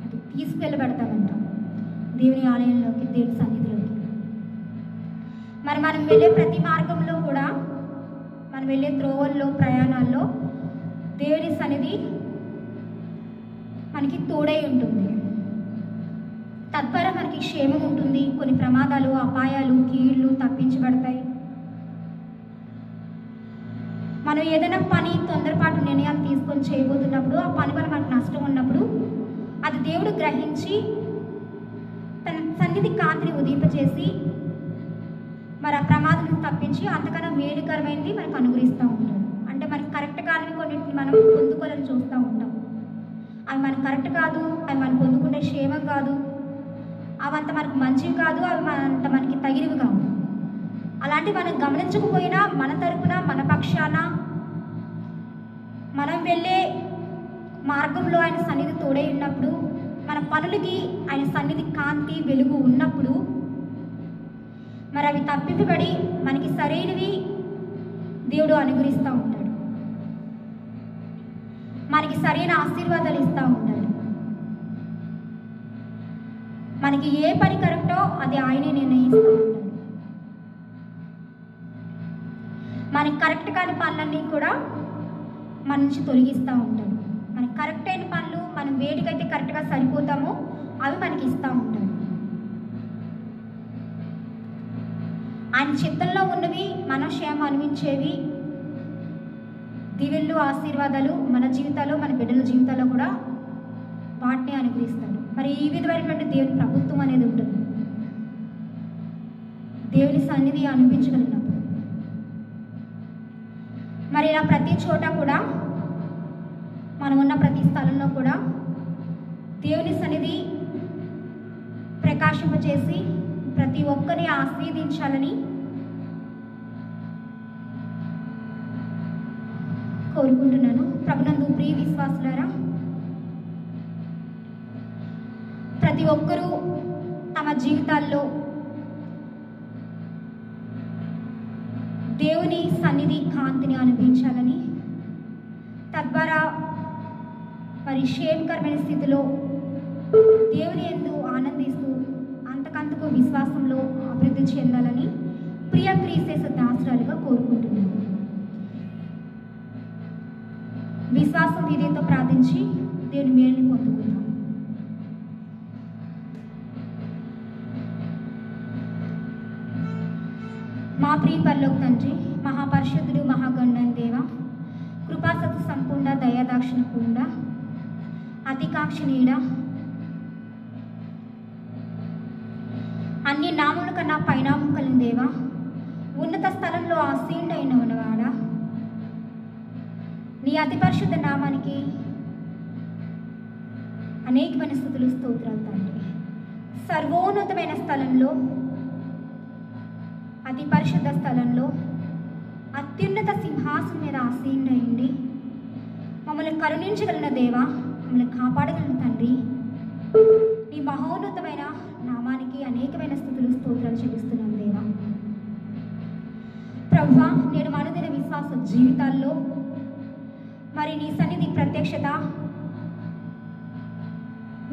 అది తీసుకువెళ్ళబడతామంట దేవుని ఆలయంలోకి, దేవుని సన్నిధిలోకి. మరి మనం వెళ్ళే ప్రతి మార్గంలో కూడా, మనం వెళ్ళే త్రోవల్లో, ప్రయాణాల్లో దేవుని సన్నిధి మనకి తోడై ఉంటుంది. తద్వారా మనకి క్షేమం ఉంటుంది. కొన్ని ప్రమాదాలు, అపాయాలు, కీళ్ళు తప్పించబడతాయి. మనం ఏదైనా పని తొందరపాటు నిర్ణయాలు తీసుకొని చేయబోతున్నప్పుడు, ఆ పని వల్ల మనకు నష్టం ఉన్నప్పుడు అది దేవుడు గ్రహించి తన సన్నిధి కాంతిని ఉదయింపచేసి మరి ఆ ప్రమాదం తప్పించి అంతకన్నా మేలుకరమైనది మనకు అనుగ్రహిస్తూ ఉంటాడు. అంటే మనకి కరెక్ట్ కానివి కొన్నింటిని మనం పొందుకోవాలని చూస్తూ ఉంటాం. అవి మనకు కరెక్ట్ కాదు, అవి మనం పొందుకునే క్షేమం కాదు, అవంత మనకు మంచివి కాదు, అవి అంత మనకి తగినవి కావు. అలాంటివి మనం గమనించకపోయినా మన తరపున, మన పక్షాన, మనం వెళ్ళే మార్గంలో ఆయన సన్నిధి తోడై ఉన్నప్పుడు, మన పనులకి ఆయన సన్నిధి కాంతి, వెలుగు ఉన్నప్పుడు మరి అవి తప్పింపబడి మనకి సరైనవి దేవుడు అనుగ్రహిస్తూ ఉంటాడు. మనకి సరైన ఆశీర్వాదాలు ఇస్తూ ఉంటాడు. మనకి ఏ పని కరెక్టో అది ఆయనే నిర్ణయిస్తూ ఉంటాడు. మనకి కరెక్ట్ కాని పనులన్నీ కూడా మన నుంచి తొలగిస్తూ ఉంటాడు. మనకి కరెక్ట్ అయిన పనులు, మనం వేటికైతే కరెక్ట్గా సరిపోతామో అవి మనకి ఇస్తూ ఉంటాడు. ఆయన చిత్తంలో ఉన్నవి, మన క్షేమం అనిపించేవి, దీవెళ్ళు, ఆశీర్వాదాలు మన జీవితాల్లో, మన బిడ్డల జీవితాల్లో కూడా వాటిని అనుగ్రహిస్తాడు. మరి ఈ విధమైనటువంటి దేవుని ప్రభుత్వం అనేది ఉంటుంది. దేవుని సన్నిధి అనిపించగలిగినప్పుడు మరి ఇలా ప్రతి చోట కూడా, మనం ఉన్న ప్రతి స్థలంలో కూడా దేవుని సన్నిధి ప్రకాశింపచేసి ప్రతి ఒక్కరిని ఆశీర్వదించాలని కోరుకుంటున్నాను. ప్రభునందు ప్రియ విశ్వాసులారా, ప్రతి ఒక్కరూ తమ జీవితాల్లో దేవుని సన్నిధి కాంతిని అనుభవించాలని, తద్వారా మరి క్షేమకరమైన స్థితిలో దేవుని యందు ఆనందిస్తూ అంతకంతకు విశ్వాసంలో అభివృద్ధి చెందాలని ప్రియ క్రీస్తు దాసురాలుగా కోరుకుంటున్నాను. విశ్వాసం విధేయతో ప్రార్థించి దేవుని మేలుని పొందుకుందాం. మా ప్రియ పరలోక తండ్రి, మహాపరిశుద్ధుడు, మహాగణుడైన దేవ, కృపాసతు సంపూర్ణ, దయాదాక్షిణ పూర్ణ, అతికాక్షణీయుడ, అన్ని నామముల కన్నా పైనామం కలిగిన దేవ, ఉన్నత స్థలంలో ఆసీనుడైన ఉన్నవాడా, నీ అతి పరిశుద్ధ నామానికి అనేకమైన స్తుతులు, స్తోత్రాలు తండ్రి. సర్వోన్నతమైన స్థలంలో, అతి పరిశుద్ధ స్థలంలో, అత్యున్నత సింహాసనం మీద ఆసీనుడైండి మమ్మల్ని కరుణించగలిగిన దేవా, మమ్మల్ని కాపాడగలిగిన తండ్రి, నీ మహోన్నతమైన నామానికి అనేకమైన స్తుతులు, స్తోత్రాలు చెల్లిస్తున్నాం దేవా. ప్రభువా, నేను అనుదిన విశ్వాస జీవితాల్లో మరి నీ సన్నిధి ప్రత్యక్షత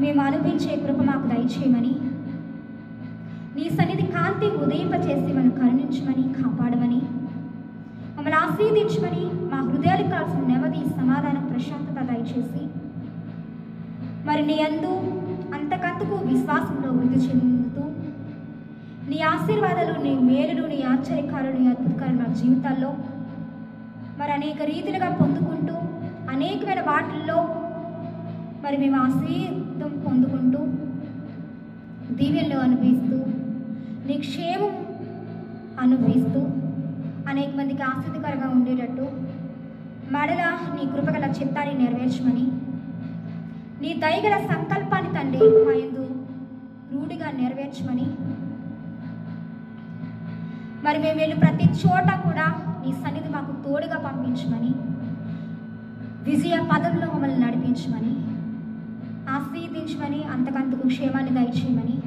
మేము అనుభవించే కృప మాకు దయచేయమని, నీ సన్నిధి కాంతి ఉదయింపచేసి మనం కరుణించమని, కాపాడమని, మమ్మల్ని ఆశీర్వదించమని, మా హృదయాలకు కావాల్సిన నెమ్మది, సమాధానం, ప్రశాంతత దయచేసి మరి నీ యందు అంతకంతకు విశ్వాసంలో వృద్ధి చెందుతూ నీ ఆశీర్వాదాలు, నీ మేలులు, నీ ఆశ్చర్యకారులు, నీ అద్భుతకాలు మా జీవితాల్లో మరి అనేక రీతిలుగా పొందుకుంటూ అనేకమైన వాటిల్లో మరి మేము ఆశీర్వాదం పొందుకుంటూ దీవెనలు అనుభవిస్తూ నీ క్షేమం అనుభవిస్తూ అనేక మందికి ఆసక్తికరంగా ఉండేటట్టు మరలా నీ కృపగల చిత్తాన్ని నెరవేర్చమని, నీ దయగల సంకల్పాన్ని తండ్రి మా యందు రూఢిగా నెరవేర్చమని, మరి మేము వెళ్ళి ప్రతి చోట కూడా నీ సన్నిధి మాకు తోడుగా పంపించమని, విజయ పదంలో మమ్మల్ని నడిపించమని, ఆశీర్వదించమని, అంతకంతకు క్షేమాన్ని దయచేయమని,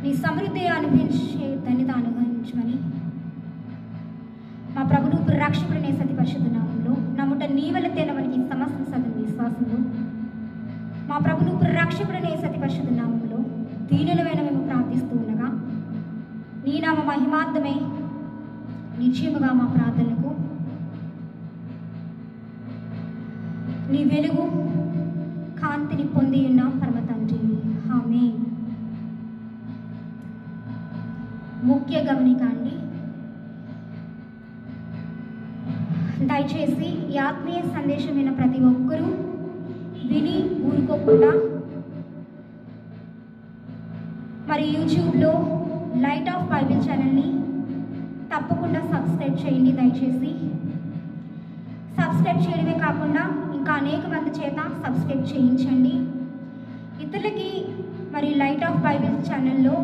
నీ సమృద్ధి అనుభవించే ధన్యత అనుభవించమని, మా ప్రభును రక్షకుడనే సతి పరిశుద్ధ నామంలో నమ్ముట నీ వల్లతేన మనకి సమస్త సదన విశ్వాసంలో మా ప్రభును రక్షకుడనే సతి పరిశుద్ధ నామంలో దీనులమైన మేము ప్రార్థిస్తూ ఉండగా నీ నామ మహిమార్థమే నిశ్చయముగా మా ప్రార్థనలకు నీ వెలుగు కాంతిని పొంది ఉన్న పరమ తండ్రి. ఆమేన్. ముఖ్య గమనిక అండి, దయచేసి ఈ ఆత్మీయ సందేశం విన్న ప్రతి ఒక్కరూ విని ఊరుకోకుండా మరి యూట్యూబ్లో లైట్ ఆఫ్ బైబిల్ ఛానల్ని తప్పకుండా సబ్స్క్రైబ్ చేయండి. దయచేసి సబ్స్క్రైబ్ చేయడమే కాకుండా ఇంకా అనేక మంది చేత సబ్స్క్రైబ్ చేయించండి. ఇతరులకి మరి లైట్ ఆఫ్ బైబిల్ ఛానల్లో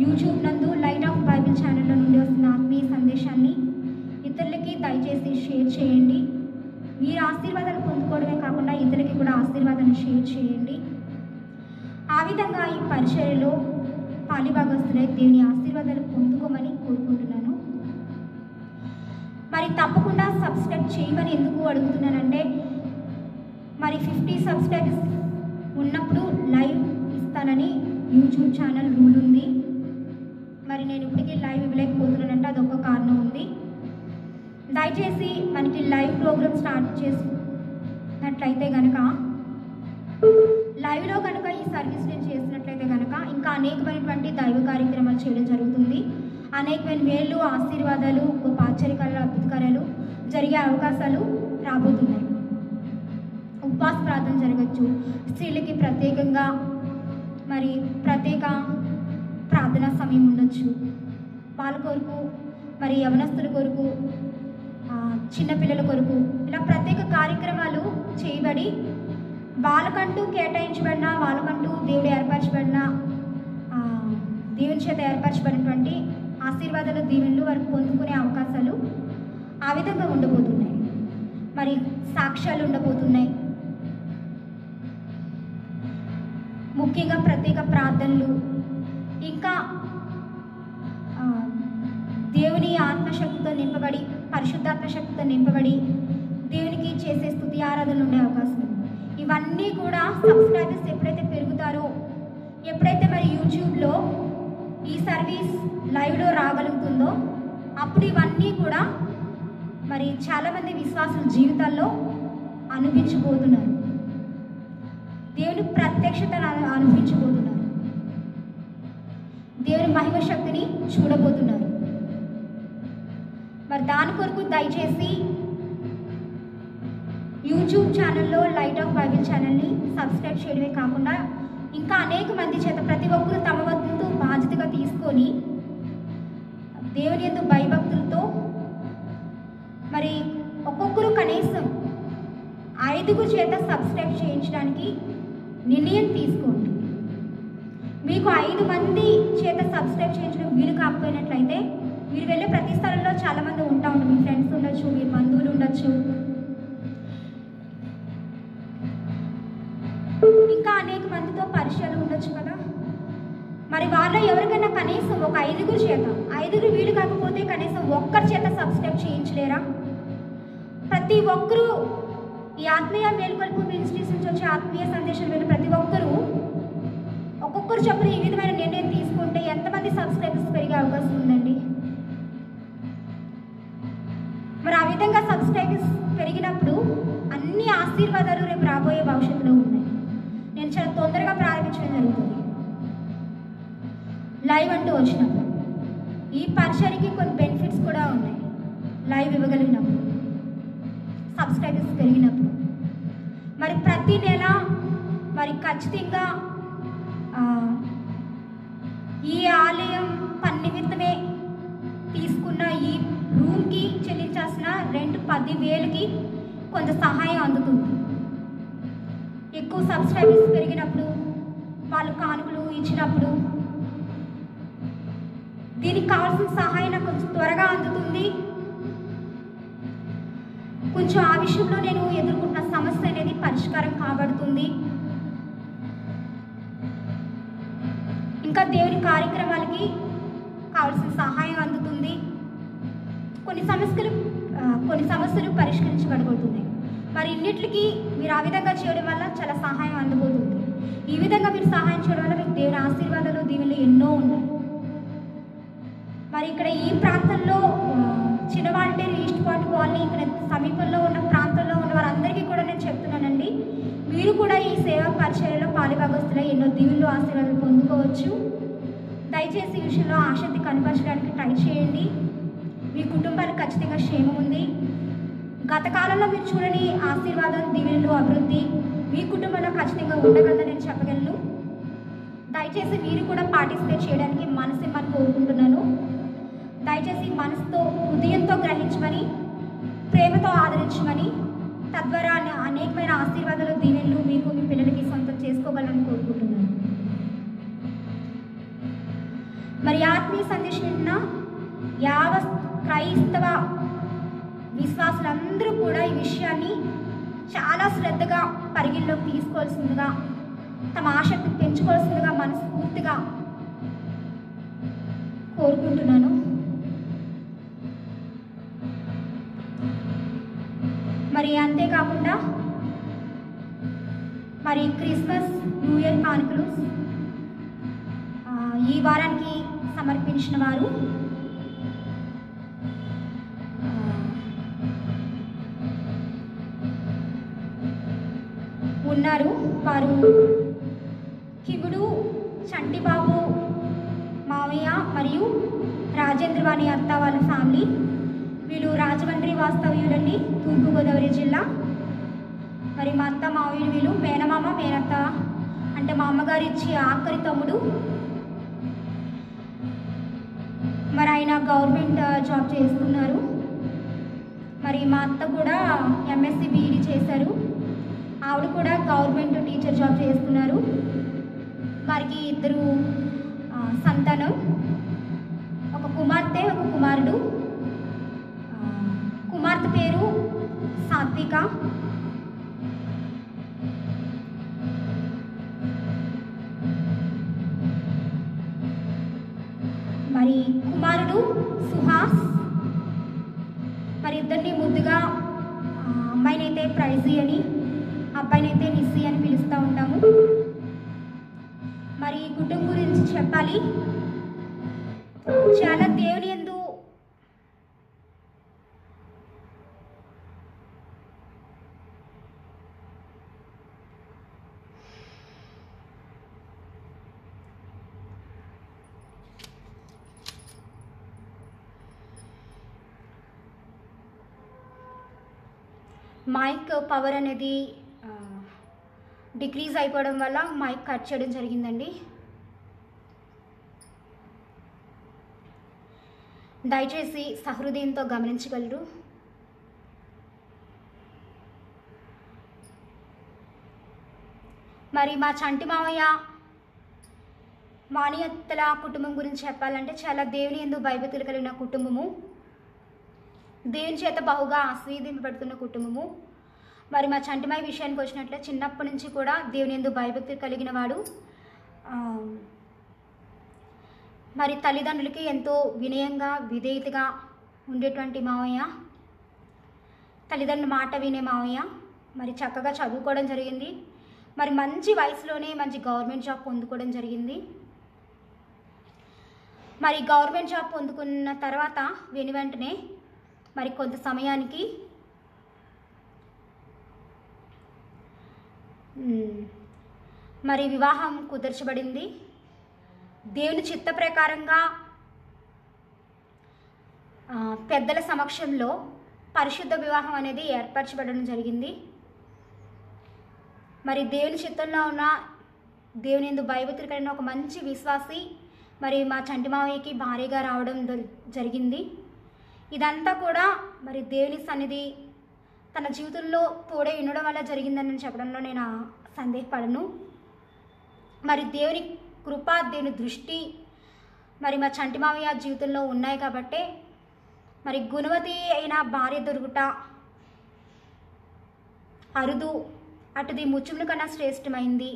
యూట్యూబ్ నందు లైట్ ఆఫ్ బైబిల్ ఛానల్లో నుండి వస్తున్న ఆత్మీయ సందేశాన్ని ఇతరులకి దయచేసి షేర్ చేయండి. మీరు ఆశీర్వాదాలు పొందుకోవడమే కాకుండా ఇతరులకి కూడా ఆశీర్వాదాన్ని షేర్ చేయండి. ఆ విధంగా ఈ పరిచర్యలో పాలిభాగస్తులై దేవుని ఆశీర్వాదాలు పొందుకోమని కోరుకుంటున్నాను. మరి తప్పకుండా సబ్స్క్రైబ్ చేయమని ఎందుకు అడుగుతున్నానంటే, మరి 50 సబ్స్క్రైబర్స్ ఉన్నప్పుడు లైవ్ ఇస్తానని యూట్యూబ్ ఛానల్ రూల్ ఉంది. మరి నేను ఇప్పటికీ లైవ్ ఇవ్వలేకపోతున్నానంటే అదొక కారణం ఉంది. దయచేసి మనకి లైవ్ ప్రోగ్రామ్ స్టార్ట్ చేసినట్లయితే కనుక, లైవ్లో కనుక ఈ సర్వీస్ నేను చేసినట్లయితే కనుక ఇంకా అనేకమైనటువంటి దైవ కార్యక్రమాలు చేయడం జరుగుతుంది. అనేకమైన మేళ్ళు, ఆశీర్వాదాలు, గొప్ప ఆశ్చర్యకార్యాలు, అద్భుతకార్యాలు జరిగే అవకాశాలు రాబోతున్నాయి. ఉపవాస ప్రార్థన జరగచ్చు, స్త్రీలకి ప్రత్యేకంగా మరి ప్రత్యేక ప్రార్థనా సమయం ఉండొచ్చు, వాళ్ళ కొరకు మరి యవనస్తుల కొరకు, చిన్నపిల్లల కొరకు ఇలా ప్రత్యేక కార్యక్రమాలు చేయబడి వాళ్ళకంటూ కేటాయించబడిన, వాళ్ళకంటూ దేవుడు ఏర్పరచబడిన, దేవుని చేత ఏర్పరచబడినటువంటి ఆశీర్వాదాలు, దీవెనలు వారికి పొందుకునే అవకాశాలు ఆ విధంగా ఉండబోతున్నాయి. మరి సాక్ష్యాలు ఉండబోతున్నాయి. ముఖ్యంగా ప్రత్యేక ప్రార్థనలు, ఇంకా దేవుని ఆత్మశక్తితో నింపబడి, పరిశుద్ధాత్మ శక్తితో నింపబడి దేవునికి చేసే స్తుతి ఆరాధనలు ఉండే అవకాశం ఉంది. ఇవన్నీ కూడా సబ్స్క్రైబర్స్ ఎప్పుడైతే పెరుగుతారో, ఎప్పుడైతే మరి యూట్యూబ్లో ఈ సర్వీస్ లైవ్లో రాగలుగుతుందో అప్పుడు ఇవన్నీ కూడా మరి చాలామంది విశ్వాసుల జీవితాల్లో అనుభవించబోతున్నారు. దేవుని ప్రత్యక్షతను అనుభవించబోతున్నారు. దేవుని మహిమ శక్తిని చూడబోతున్నారు. మరి దాని కొరకు దయచేసి యూట్యూబ్ ఛానల్లో లైట్ ఆఫ్ బైబిల్ ఛానల్ని సబ్స్క్రైబ్ చేయడమే కాకుండా ఇంకా అనేక మంది చేత ప్రతి ఒక్కరు తమ వంతు బాధ్యతగా తీసుకొని దేవుని యందు భయభక్తులతో మరి ఒక్కొక్కరు కనీసం 5 చేత సబ్స్క్రైబ్ చేయించడానికి నిర్ణయం తీసుకోండి. మీకు 5 మంది చేత సబ్స్క్రైబ్ చేయించడం వీలు కాకపోయినట్లయితే మీరు వెళ్ళే ప్రతి స్థలంలో చాలామంది ఉంటారు. మీ ఫ్రెండ్స్ ఉండొచ్చు, మీ బంధువులు ఉండొచ్చు, ఇంకా అనేక మందితో పరిచయాలు ఉండొచ్చు కదా. మరి వాళ్ళ ఎవరికైనా కనీసం ఒక 5 చేత, 5 వీలు కాకపోతే కనీసం 1 చేత సబ్స్క్రైబ్ చేయించలేరా? ప్రతి ఒక్కరూ ఈ ఆత్మీయ మేల్కొల్పు మినిస్ట్రీస్ నుంచి వచ్చే ఆత్మీయ సందేశం వెళ్ళి ప్రతి ఒక్కరూ ఒక్కొక్కరు చొప్పున ఈ విధమైన నిర్ణయం తీసుకుంటే ఎంతమంది సబ్స్క్రైబర్స్ పెరిగే అవకాశం ఉందండి? మరి ఆ విధంగా సబ్స్క్రైబర్స్ పెరిగినప్పుడు అన్ని ఆశీర్వాదాలు రేపు రాబోయే భవిష్యత్తులో ఉన్నాయి. నేను చాలా తొందరగా ప్రారంభించడం జరుగుతుంది లైవ్ అంటూ వచ్చినప్పుడు. ఈ పరిచర్యకి కొన్ని బెనిఫిట్స్ కూడా ఉన్నాయి. లైవ్ ఇవ్వగలిగినప్పుడు, సబ్స్క్రైబర్స్ పెరిగినప్పుడు మరి ప్రతి నెల మరి ఖచ్చితంగా ఈ ఆలయం పని నిమిత్తమే తీసుకున్న ఈ రూమ్కి చెల్లించాల్సిన రెంట్ 10,000కి కొంత సహాయం అందుతుంది. ఎక్కువ సబ్స్క్రైబర్స్ పెరిగినప్పుడు వాళ్ళు కానుకలు ఇచ్చినప్పుడు దీనికి కావాల్సిన సహాయం నాకు కొంచెం త్వరగా అందుతుంది. కొంచెం ఆ విషయంలో నేను ఎదుర్కొంటున్న సమస్య అనేది పరిష్కారం కాబడుతుంది. ఇంకా దేవుని కార్యక్రమాలకి కావాల్సిన సహాయం అందుతుంది. కొన్ని సమస్యలు పరిష్కరించబడబోతున్నాయి. మరి ఇన్నిటికి మీరు ఆ విధంగా చేయడం వల్ల చాలా సహాయం అందబోతుంది. ఈ విధంగా మీరు సహాయం చేయడం వల్ల మీకు దేవుని ఆశీర్వాదాలు దీవెనలు ఎన్నో ఉన్నాయి. మరి ఇక్కడ ఈ ప్రాంతంలో చిన్నవాళ్ళపేరు ఈస్ట్ పాయింట్ కాలనీ ఇక్కడ సమీపంలో ఉన్న ప్రాంతంలో ఉన్న వారందరికీ కూడా నేను చెప్తున్నానండి, మీరు కూడా ఈ సేవా పరిచర్యలో పాలుభాగస్తులై ఎన్నో దీవెనలు ఆశీర్వాదాలు పొందుకోవచ్చు. దయచేసి ఈ విషయంలో ఆసక్తి కనపరచడానికి ట్రై చేయండి. మీ కుటుంబానికి ఖచ్చితంగా క్షేమం ఉంది. గత కాలంలో మీరు చూడని ఆశీర్వాదం దీవెనలు అభివృద్ధి మీ కుటుంబంలో ఖచ్చితంగా ఉండగలదని నేను చెప్పగలను. దయచేసి మీరు కూడా పార్టిసిపేట్ చేయడానికి మనసిమ్మని కోరుకుంటున్నాను. దయచేసి మనసుతో హృదయంతో గ్రహించమని, ప్రేమతో ఆదరించమని, తద్వారా అనేకమైన ఆశీర్వాదాలు దీవెనలు మీకు మీ పిల్లలకి సొంతం చేసుకోగలని కోరుకుంటున్నాను. మరి ఆత్మీయ సందేశం విన్న యావత్ క్రైస్తవ విశ్వాసులందరూ కూడా ఈ విషయాన్ని చాలా శ్రద్ధగా పరిగణలోకి తీసుకోవాల్సిందిగా, తమ ఆసక్తిని పెంచుకోవాల్సిందిగా మనస్ఫూర్తిగా కోరుకుంటున్నాను. మరి అంతేకాకుండా మరి క్రిస్మస్ న్యూ ఇయర్ కానుకలు ఈ వారానికి సమర్పించిన వారు ఉన్నారు. వారు కిబుడు చంటిబాబు మావయ్య మరియు రాజేంద్రవాణి అత్త వాళ్ళ ఫ్యామిలీ. వీళ్ళు రాజమండ్రి వాస్తవ్యులండి, తూర్పుగోదావరి జిల్లా. మరి మా అత్త మావయ్య వీళ్ళు మేనమామ మేనత్త అంటే మా అమ్మగారు ఇచ్చి ఆఖరి తమ్ముడు. మరి ఆయన గవర్నమెంట్ జాబ్ చేస్తున్నారు. మరి మా అత్త కూడా ఎంఎస్సి బీఈడి చేశారు. ఆవిడ కూడా గవర్నమెంట్ టీచర్ జాబ్ చేస్తున్నారు. వారికి 2 సంతానం, ఒక కుమార్తె ఒక కుమారుడు. కుమార్తె పేరు సాత్విక. మరి కుమారుడు సుహాస్. మరి ఇద్దరిని ముద్దుగా అమ్మాయినైతే ప్రైజీ అని, అబ్బాయినైతే నిస్సి అని పిలుస్తూ ఉంటాము. మరి కుటుంబం గురించి చెప్పాలి. చాలా దేవుని యందు మైక్ పవర్ అనేది డిక్రీజ్ అయిపోవడం వల్ల మైక్ కట్ చేయడం జరిగిందండి. దయచేసి సహృదయంతో గమనించగలరు. మరి మా చంటి మావయ్య మానియత్తల కుటుంబం గురించి చెప్పాలంటే చాలా దేవుని యందు భయభక్తులు కలిగిన కుటుంబము, దేవుని చేత బహుగా ఆశీర్వదింపబడుతున్న కుటుంబము. మరి మా చంటిమాయి విషయానికి వచ్చినట్లే చిన్నప్పటి నుంచి కూడా దేవుని యందు భయభక్తులు కలిగిన వాడు. మరి తల్లిదండ్రులకి ఎంతో వినయంగా విధేయతగా ఉండేటువంటి మావయ్య, తల్లిదండ్రుల మాట వినే మావయ్య. మరి చక్కగా చదువుకోవడం జరిగింది. మరి మంచి వయసులోనే మంచి గవర్నమెంట్ జాబ్ పొందుకోవడం జరిగింది. మరి గవర్నమెంట్ జాబ్ పొందుకున్న తర్వాత వెంటనే మరి కొంత సమయానికి మరి వివాహం కుదర్చబడింది. దేవుని చిత్త ప్రకారంగా పెద్దల సమక్షంలో పరిశుద్ధ వివాహం అనేది ఏర్పరచబడడం జరిగింది. మరి దేవుని చిత్తంలో ఉన్న దేవుని యందు భయభక్తులు కలిగిన ఒక మంచి విశ్వాసి మరి మా చంటి మావయ్యకి భార్యగా రావడం జరిగింది. ఇదంతా కూడా మరి దేవుని సన్నిధి తన జీవితంలో తోడే ఉండడం వల్ల జరిగిందని చెప్పడంలో నేను సందేహపడను. మరి దేవుని కృప, దేవుని దృష్టి మరి మా చంటి మావయ్య జీవితంలో ఉన్నాయి కాబట్టే మరి గుణవతి అయిన భార్య దొరుకుట అరుదు, అటుది ముచ్చుముల కన్నా శ్రేష్టమైంది.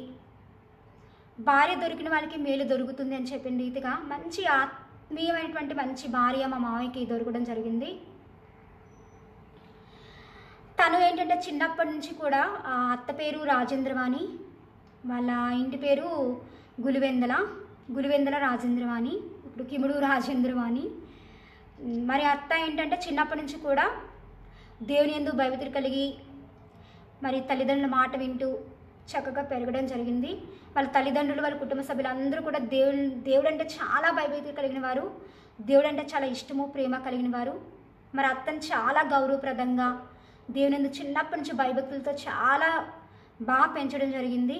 భార్య దొరికిన వాళ్ళకి మేలు దొరుకుతుంది అని చెప్పిన రీతిగా మంచి ఆత్మీయమైనటువంటి మంచి భార్య మా మావయ్యకి దొరకడం జరిగింది. తను ఏంటంటే చిన్నప్పటి నుంచి కూడా అత్త పేరు రాజేంద్రవాణి, వాళ్ళ ఇంటి పేరు గులివెందల రాజేంద్రవాణి, ఇప్పుడు కిముడు రాజేంద్రవాణి. మరి అత్త ఏంటంటే చిన్నప్పటి నుంచి కూడా దేవుని యందు భయభక్తులు కలిగి మరి తల్లిదండ్రుల మాట వింటూ చక్కగా పెరగడం జరిగింది. వాళ్ళ తల్లిదండ్రులు, వాళ్ళ కుటుంబ సభ్యులందరూ కూడా దేవుడు అంటే చాలా భయభక్తులు కలిగిన వారు, దేవుడు అంటే చాలా ఇష్టము, ప్రేమ కలిగిన వారు. మరి అత్తను చాలా గౌరవప్రదంగా దేవుని యందు చిన్నప్పటి నుంచి భయభక్తులతో చాలా బాగా పెంచడం జరిగింది.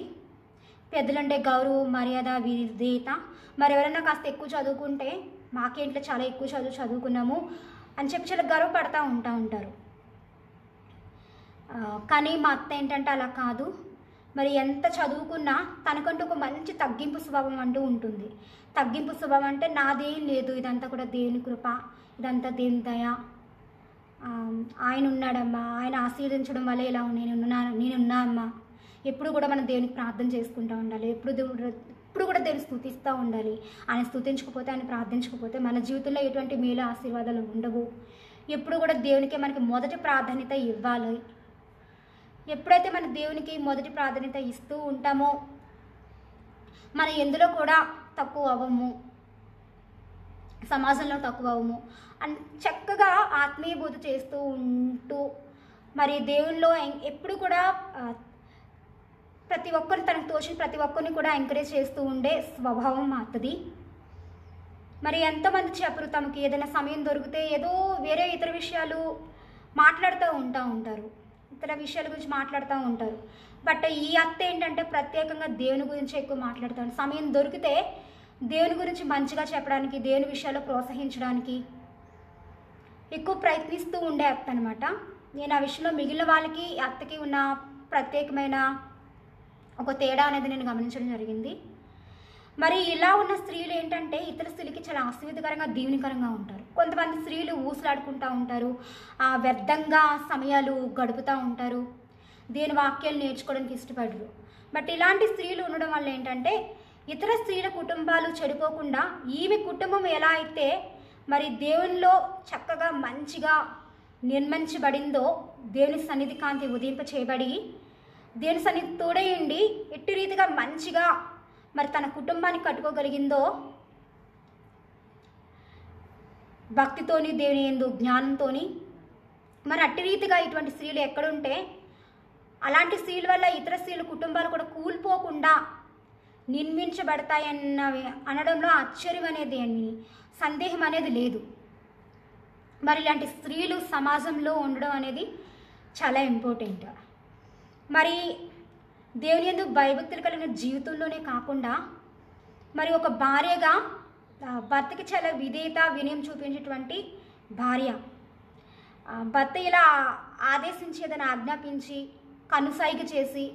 పెద్దలంటే గౌరవం, మర్యాద, విధేయత. మరి ఎవరైనా కాస్త ఎక్కువ చదువుకుంటే మాకేంట్లో చాలా ఎక్కువ చదువుకున్నాము అని చెప్పి చాలా గర్వపడతా ఉంటారు. కానీ మా అత్త ఏంటంటే అలా కాదు. మరి ఎంత చదువుకున్నా తనకంటూ ఒక మంచి తగ్గింపు స్వభావం అంటూ ఉంటుంది. తగ్గింపు స్వభావం అంటే నాదేం లేదు, ఇదంతా కూడా దేవుని కృప, ఇదంతా దేవుని దయ, ఆయన ఉన్నాడమ్మా, ఆయన ఆశీర్వదించడం వల్ల ఇలా నేనున్నా అమ్మా. ఎప్పుడు కూడా మనం దేవునికి ప్రార్థన చేసుకుంటూ ఉండాలి, ఎప్పుడు కూడా దేవుని స్తుతిస్తూ ఉండాలి. ఆయన స్తుతించకపోతే, ఆయన ప్రార్థించకపోతే మన జీవితంలో ఎటువంటి మేలు ఆశీర్వాదాలు ఉండవు. ఎప్పుడు కూడా దేవునికే మనకి మొదటి ప్రాధాన్యత ఇవ్వాలి. ఎప్పుడైతే మన దేవునికి మొదటి ప్రాధాన్యత ఇస్తూ ఉంటామో మనం ఎందులో కూడా తక్కువ అవ్వము, సమాజంలో తక్కువ అవ్వము. చక్కగా ఆత్మీయ బోధ చేస్తూ ఉంటూ మరి దేవుల్లో ఎప్పుడు కూడా ప్రతి ఒక్కరిని తనకు తోచిన ప్రతి ఒక్కరిని కూడా ఎంకరేజ్ చేస్తూ ఉండే స్వభావం మాతది. మరి ఎంతోమంది చెప్పరు తమకి ఏదైనా సమయం దొరికితే ఏదో వేరే ఇతర విషయాలు మాట్లాడుతూ ఉంటారు, ఇతర విషయాల గురించి మాట్లాడుతూ ఉంటారు. బట్ ఈ అత్త ఏంటంటే ప్రత్యేకంగా దేవుని గురించి ఎక్కువ మాట్లాడుతాను. సమయం దొరికితే దేవుని గురించి మంచిగా చెప్పడానికి, దేవుని విషయాల్లో ప్రోత్సహించడానికి ఎక్కువ ప్రయత్నిస్తూ ఉండే అత్త అనమాట. నేను ఆ విషయంలో మిగిలిన వాళ్ళకి అత్తకి ఉన్న ప్రత్యేకమైన ఒక తేడా అనేది నేను గమనించడం జరిగింది. మరి ఇలా ఉన్న స్త్రీలు ఏంటంటే ఇతర స్త్రీలకి చాలా ఆశీర్వాదకరంగా, దీవెనకరంగా ఉంటారు. కొంతమంది స్త్రీలు ఊసులాడుకుంటూ ఉంటారు, వ్యర్థంగా సమయాలు గడుపుతూ ఉంటారు, దేని వాక్యాలు నేర్చుకోవడానికి ఇష్టపడరు. బట్ ఇలాంటి స్త్రీలు ఉండడం వల్ల ఏంటంటే ఇతర స్త్రీల కుటుంబాలు చెడిపోకుండా ఈమె కుటుంబం ఎలా అయితే మరి దేవునిలో చక్కగా మంచిగా నిర్మించబడిందో, దేవుని సన్నిధి కాంతి ఉదయింప చేయబడి దేవుని సన్నిధి తోడయండి ఎట్టి రీతిగా మంచిగా మరి తన కుటుంబాన్ని కట్టుకోగలిగిందో, భక్తితోని, దేవుని యందు జ్ఞానంతోని, మరి అట్టి రీతిగా ఇటువంటి స్త్రీలు ఎక్కడుంటే అలాంటి స్త్రీల వల్ల ఇతర స్త్రీల కుటుంబాలు కూడా కూలిపోకుండా నిర్మించబడతాయన్న అనడంలో ఆశ్చర్యం అనేది సందేహం అనేది లేదు. మరి ఇలాంటి స్త్రీలు సమాజంలో ఉండడం అనేది చాలా ఇంపార్టెంట్. మరి దేవుని యందు భయభక్తులు కలిగిన జీవితంలోనే కాకుండా మరి ఒక భార్యగా భర్తకి చాలా విధేయత, వినయం చూపించేటువంటి భార్య. భర్త ఇలా ఆదేశించి ఏదైనా ఆజ్ఞాపించి కనుసైగ చేసి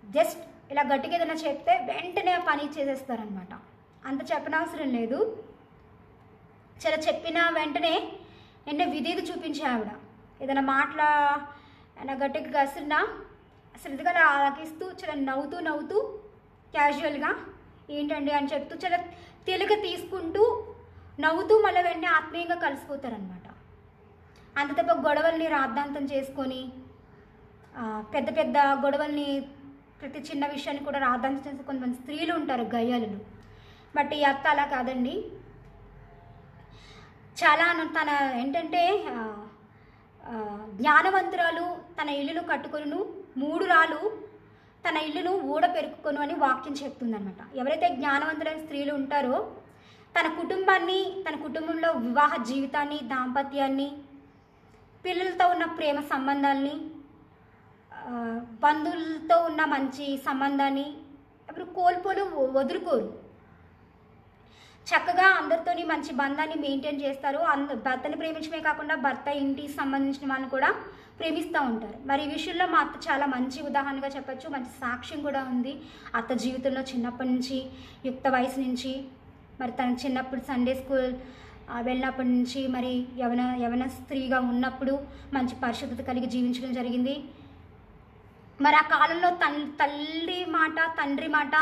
జస్ట్ ఇలా గట్టిగా ఏదైనా చెప్తే వెంటనే పని చేసేస్తారనమాట. అంత చెప్పనవసరం లేదు. చాలా చెప్పిన వెంటనే విధేయత చూపించే ఆవిడ. ఏదైనా గట్టిగా కసిరినా శ్రద్ధగా ఆలకిస్తూ చాలా నవ్వుతూ క్యాజువల్గా ఏంటండి అని చెప్తూ చాలా తెలుగు తీసుకుంటూ నవ్వుతూ మళ్ళీ వెంటనే ఆత్మీయంగా కలిసిపోతారనమాట. అంత తప్ప గొడవల్ని రాద్ధాంతం చేసుకొని పెద్ద పెద్ద గొడవల్ని ప్రతి చిన్న విషయాన్ని కూడా రాద్ధాంతం చేసే కొంతమంది స్త్రీలు ఉంటారు, గయ్యాలు. బట్ ఈ అత్త అలా కాదండి. చాలా తన ఏంటంటే జ్ఞానవంతురాలు, తన ఇల్లును కట్టుకొను, 3 రాళ్ళు తన ఇల్లును ఊడ పెరుక్కొను అని వాక్యం చెప్తుందనమాట. ఎవరైతే జ్ఞానవంతులైన స్త్రీలు ఉంటారో తన కుటుంబాన్ని, తన కుటుంబంలో వివాహ జీవితాన్ని, దాంపత్యాన్ని, పిల్లలతో ఉన్న ప్రేమ సంబంధాలని బంధువులతో ఉన్న మంచి సంబంధాన్ని ఇప్పుడు వదులుకోరు. చక్కగా అందరితోని మంచి బంధాన్ని మెయింటైన్ చేస్తారు. భర్తని ప్రేమించడమే కాకుండా భర్త ఇంటికి సంబంధించిన వాళ్ళని కూడా ప్రేమిస్తూ ఉంటారు. మరి ఈ విషయంలో మా అత్త చాలా మంచి ఉదాహరణగా చెప్పచ్చు. మంచి సాక్ష్యం కూడా ఉంది. అత్త జీవితంలో చిన్నప్పటి నుంచి, యుక్త వయసు నుంచి, మరి తన చిన్నప్పుడు సండే స్కూల్ వెళ్ళినప్పటి నుంచి, మరి యవన స్త్రీగా ఉన్నప్పుడు మంచి పరిశుద్ధత కలిగి జీవించడం జరిగింది. మరి ఆ కాలంలో తల్లి మాట తండ్రి మాట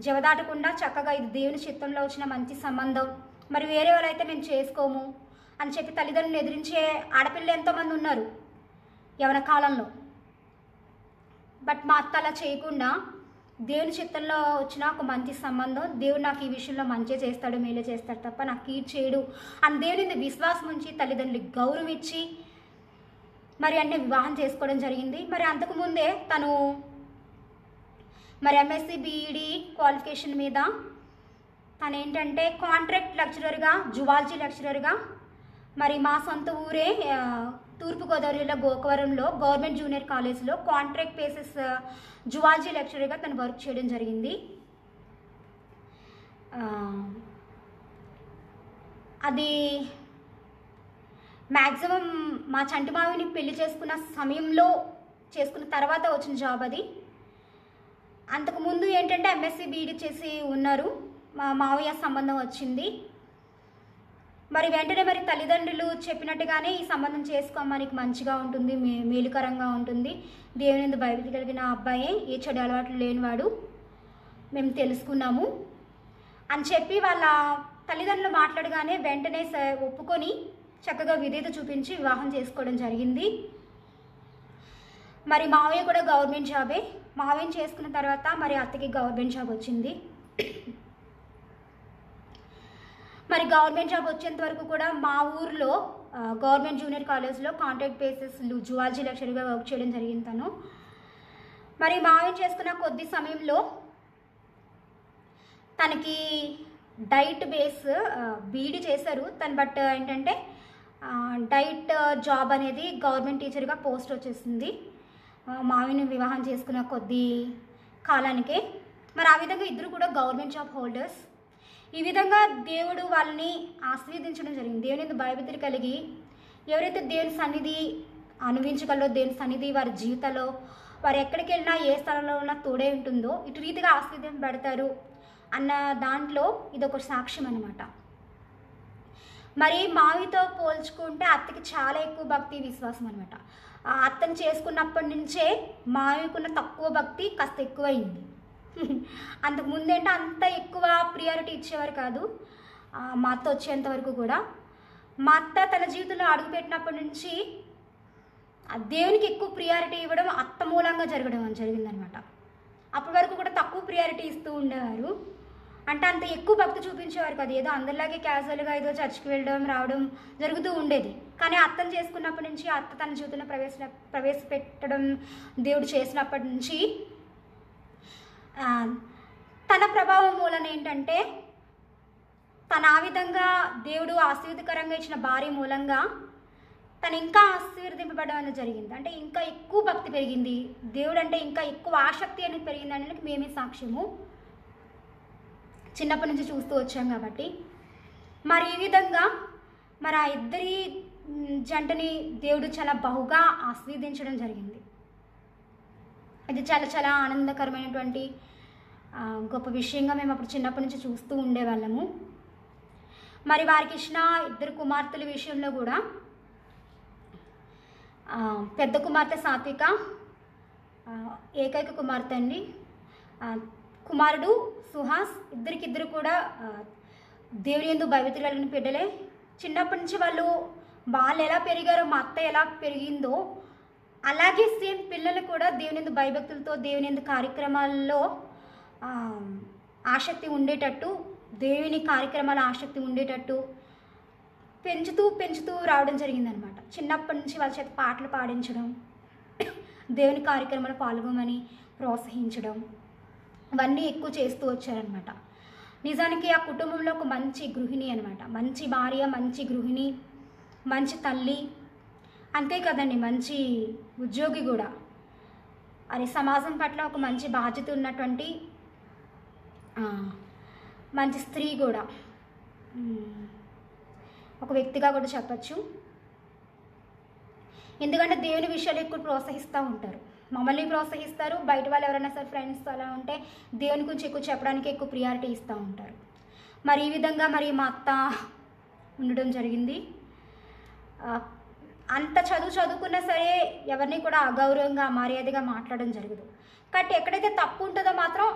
జవదాటకుండా చక్కగా ఇది దేవుని చిత్తంలో వచ్చిన మంచి సంబంధం. మరి వేరే వాళ్ళైతే మేము చేసుకోము అని చెప్పి తల్లిదండ్రులను ఎదిరించే ఆడపిల్లలు ఎంతోమంది ఉన్నారు యవన కాలంలో. బట్ మా అత్త అలా చేయకుండా దేవుని చిత్తంలో వచ్చిన ఒక మంచి సంబంధం, దేవుడు నాకు ఈ విషయంలో మంచి చేస్తాడు, మేలే చేస్తాడు తప్ప నాకు కీడు చేయడు అని దేవుని విశ్వాసం ఉంచి తల్లిదండ్రులకు గౌరవం ఇచ్చి మరి అన్నీ వివాహం చేసుకోవడం జరిగింది. మరి అంతకుముందే తను మరి ఎంఎస్సి బీఈడి క్వాలిఫికేషన్ మీద తను ఏంటంటే కాంట్రాక్ట్ లెక్చరర్గా, జువాలజీ లెక్చరర్గా మరి మా సొంత ఊరే తూర్పుగోదావరి జిల్లా గోకవరంలో గవర్నమెంట్ జూనియర్ కాలేజ్లో కాంట్రాక్ట్ బేసిస్ జువాలజీ లెక్చరర్గా తను వర్క్ చేయడం జరిగింది. అది మ్యాక్సిమం మా చంటిమావిని పెళ్లి చేసుకున్న సమయంలో చేసుకున్న తర్వాత వచ్చిన జాబ్ అది. అంతకుముందు ఏంటంటే ఎంఎస్సి బీఈడి చేసి ఉన్నారు. మా మావయ్య సంబంధం వచ్చింది. మరి వెంటనే మరి తల్లిదండ్రులు చెప్పినట్టుగానే ఈ సంబంధం చేసుకోమని మంచిగా ఉంటుంది, మేలుకరంగా ఉంటుంది, దేవుని భయభక్తి కలిగిన అబ్బాయే, ఏ చెడు అలవాట్లు లేనివాడు, మేము తెలుసుకున్నాము అని చెప్పి వాళ్ళ తల్లిదండ్రులు మాట్లాడగానే వెంటనే ఒప్పుకొని చక్కగా విధేయత చూపించి వివాహం చేసుకోవడం జరిగింది. మరి మావయ్య కూడా గవర్నమెంట్ జాబే. మావయ్యని చేసుకున్న తర్వాత మరి అత్తకి గవర్నమెంట్ జాబ్ వచ్చింది. మరి గవర్నమెంట్ జాబ్ వచ్చేంత వరకు కూడా మా ఊర్లో గవర్నమెంట్ జూనియర్ కాలేజ్లో కాంట్రాక్ట్ బేసిస్ జువాలజీ లెక్చరర్గా వర్క్ చేయడం జరిగింది తను. మరి మావయ్యని చేసుకున్న కొద్ది సమయంలో తనకి డైట్ బేస్ బీఈడి చేశారు తను. బట్ ఏంటంటే డైట్ జాబ్ అనేది గవర్నమెంట్ టీచర్గా పోస్ట్ వచ్చేసింది మావిని వివాహం చేసుకున్న కొద్ది కాలానికే. మరి ఆ విధంగా ఇద్దరు కూడా గవర్నమెంట్ జాబ్ హోల్డర్స్. ఈ విధంగా దేవుడు వాళ్ళని ఆశీర్వదించడం జరిగింది. దేవుని భయభక్తులు కలిగి ఎవరైతే దేవుని సన్నిధి అనుభవించగలరో, దేవుని సన్నిధి వారి జీవితంలో వారు ఎక్కడికి వెళ్ళినా ఏ స్థలంలో ఉన్నా తోడే ఉంటుందో ఇటు రీతిగా ఆశీర్వదింపబడతారు అన్న దాంట్లో ఇదొక సాక్ష్యం అన్నమాట. మరి మావితో పోల్చుకుంటే అత్తకి చాలా ఎక్కువ భక్తి విశ్వాసం అనమాట. అత్తను చేసుకున్నప్పటి నుంచే మావికున్న తక్కువ భక్తి కాస్త ఎక్కువైంది. అంతకు ముందేంటే అంత ఎక్కువ ప్రియారిటీ ఇచ్చేవారు కాదు మా అత్త వచ్చేంత వరకు కూడా. మా అత్త తన జీవితంలో అడుగుపెట్టినప్పటి నుంచి దేవునికి ఎక్కువ ప్రియారిటీ ఇవ్వడం అత్త మూలంగా జరిగిందనమాట. అప్పటి వరకు కూడా తక్కువ ప్రియారిటీ ఇస్తూ ఉండేవారు. అంటే అంత ఎక్కువ భక్తి చూపించేవారు కదా, ఏదో అందరిలాగే క్యాజువల్గా ఏదో చర్చికి వెళ్ళడం రావడం జరుగుతూ ఉండేది. కానీ అత్తను చేసుకున్నప్పటి నుంచి అత్త తన జీవితంలో ప్రవేశపెట్టడం దేవుడు చేసినప్పటి నుంచి తన ప్రభావం మూలన ఏంటంటే తను ఆ విధంగా దేవుడు ఆశీర్వదకరంగా ఇచ్చిన భార్య మూలంగా తను ఇంకా ఆశీర్వదింపబడడం అనేది జరిగింది. అంటే ఇంకా ఎక్కువ భక్తి పెరిగింది, దేవుడు అంటే ఇంకా ఎక్కువ ఆసక్తి అనేది పెరిగింది అనేది మేమే సాక్ష్యము, చిన్నప్పటి నుంచి చూస్తూ వచ్చాం కాబట్టి. మరి ఈ విధంగా మరి ఆ ఇద్దరి జంటని దేవుడు చాలా బహుగా ఆశీర్వదించడం జరిగింది. ఇది చాలా చాలా ఆనందకరమైనటువంటి గొప్ప విషయంగా మేము అప్పుడు చిన్నప్పటి నుంచి చూస్తూ ఉండేవాళ్ళము. మరి వారికి ఇచ్చిన ఇద్దరు కుమార్తెల విషయంలో కూడా పెద్ద కుమార్తె సాత్విక ఏకైక కుమార్తె అండి, కుమారుడు సుహాస్, ఇద్దరికిద్దరు కూడా దేవుని యందు భయభక్తులు కలిగిన బిడ్డలే. చిన్నప్పటి నుంచి వాళ్ళు ఎలా పెరిగారో, మా అత్త ఎలా పెరిగిందో అలాగే సేమ్ పిల్లలు కూడా దేవుని యందు భయభక్తులతో దేవుని యందు కార్యక్రమాల్లో ఆసక్తి ఉండేటట్టు, దేవుని కార్యక్రమాల ఆసక్తి ఉండేటట్టు పెంచుతూ రావడం జరిగిందనమాట. చిన్నప్పటి నుంచి వాళ్ళ చేత పాటలు పాడించడం, దేవుని కార్యక్రమాలు పాల్గొమని ప్రోత్సహించడం, ఇవన్నీ ఎక్కువ చేస్తూ వచ్చారనమాట. నిజానికి ఆ కుటుంబంలో ఒక మంచి గృహిణి అనమాట, మంచి భార్య, మంచి గృహిణి, మంచి తల్లి, అంతే కదండి మంచి ఉద్యోగి కూడా. అది సమాజం పట్ల ఒక మంచి బాధ్యత ఉన్నటువంటి మంచి స్త్రీ కూడా, ఒక వ్యక్తిగా కూడా చెప్పచ్చు. ఎందుకంటే దేవుని విషయాలు ఎక్కువ ప్రోత్సహిస్తూ ఉంటారు, మమ్మల్ని ప్రోత్సహిస్తారు. బయట వాళ్ళు ఎవరైనా సరే ఫ్రెండ్స్ అలా ఉంటే దేవుని గురించి ఎక్కువ చెప్పడానికి ఎక్కువ ప్రియారిటీ ఇస్తూ ఉంటారు. మరి ఈ విధంగా మరి మా అత్త ఉండడం జరిగింది. అంత చదువుకున్నా సరే ఎవరిని కూడా అగౌరవంగా మర్యాదగా మాట్లాడడం జరగదు. కాబట్టి ఎక్కడైతే తప్పు ఉంటుందో మాత్రం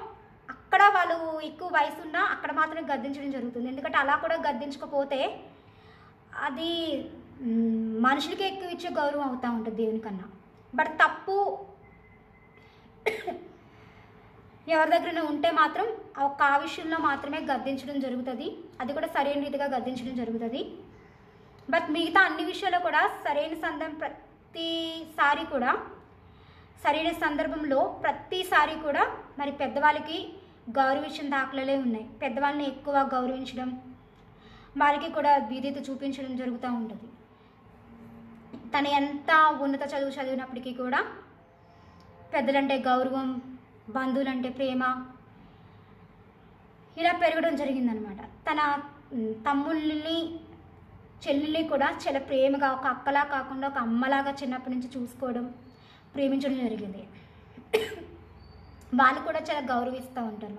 అక్కడ వాళ్ళు ఎక్కువ వయసు ఉన్నా అక్కడ మాత్రమే గద్దించడం జరుగుతుంది. ఎందుకంటే అలా కూడా గద్దించకపోతే అది మనుషులకి ఎక్కువ ఇచ్చే గౌరవం అవుతూ ఉంటుంది దేవుని కన్నా. బట్ తప్పు ఎవరి దగ్గర ఉంటే మాత్రం ఆ విషయంలో మాత్రమే గద్దించడం జరుగుతుంది, అది కూడా సరైన రీతిగా గద్దించడం జరుగుతుంది. బట్ మిగతా అన్ని విషయాల్లో కూడా సరైన సందర్భంలో ప్రతిసారి కూడా మరి పెద్దవాళ్ళకి గౌరవించిన దాఖలే ఉన్నాయి. పెద్దవాళ్ళని ఎక్కువ గౌరవించడం, వారికి కూడా విధేయత చూపించడం జరుగుతూ ఉంటుంది. తను ఎంత ఉన్నత చదివినప్పటికీ కూడా పెద్దలంటే గౌరవం, బంధువులంటే ప్రేమ ఇలా పెరగడం జరిగిందనమాట. తన తమ్ముళ్ళని చెల్లెల్ని కూడా చాలా ప్రేమగా ఒక అక్కలా కాకుండా ఒక అమ్మలాగా చిన్నప్పటి నుంచి చూసుకోవడం, ప్రేమించడం జరిగింది. వాళ్ళు కూడా చాలా గౌరవిస్తూ ఉంటారు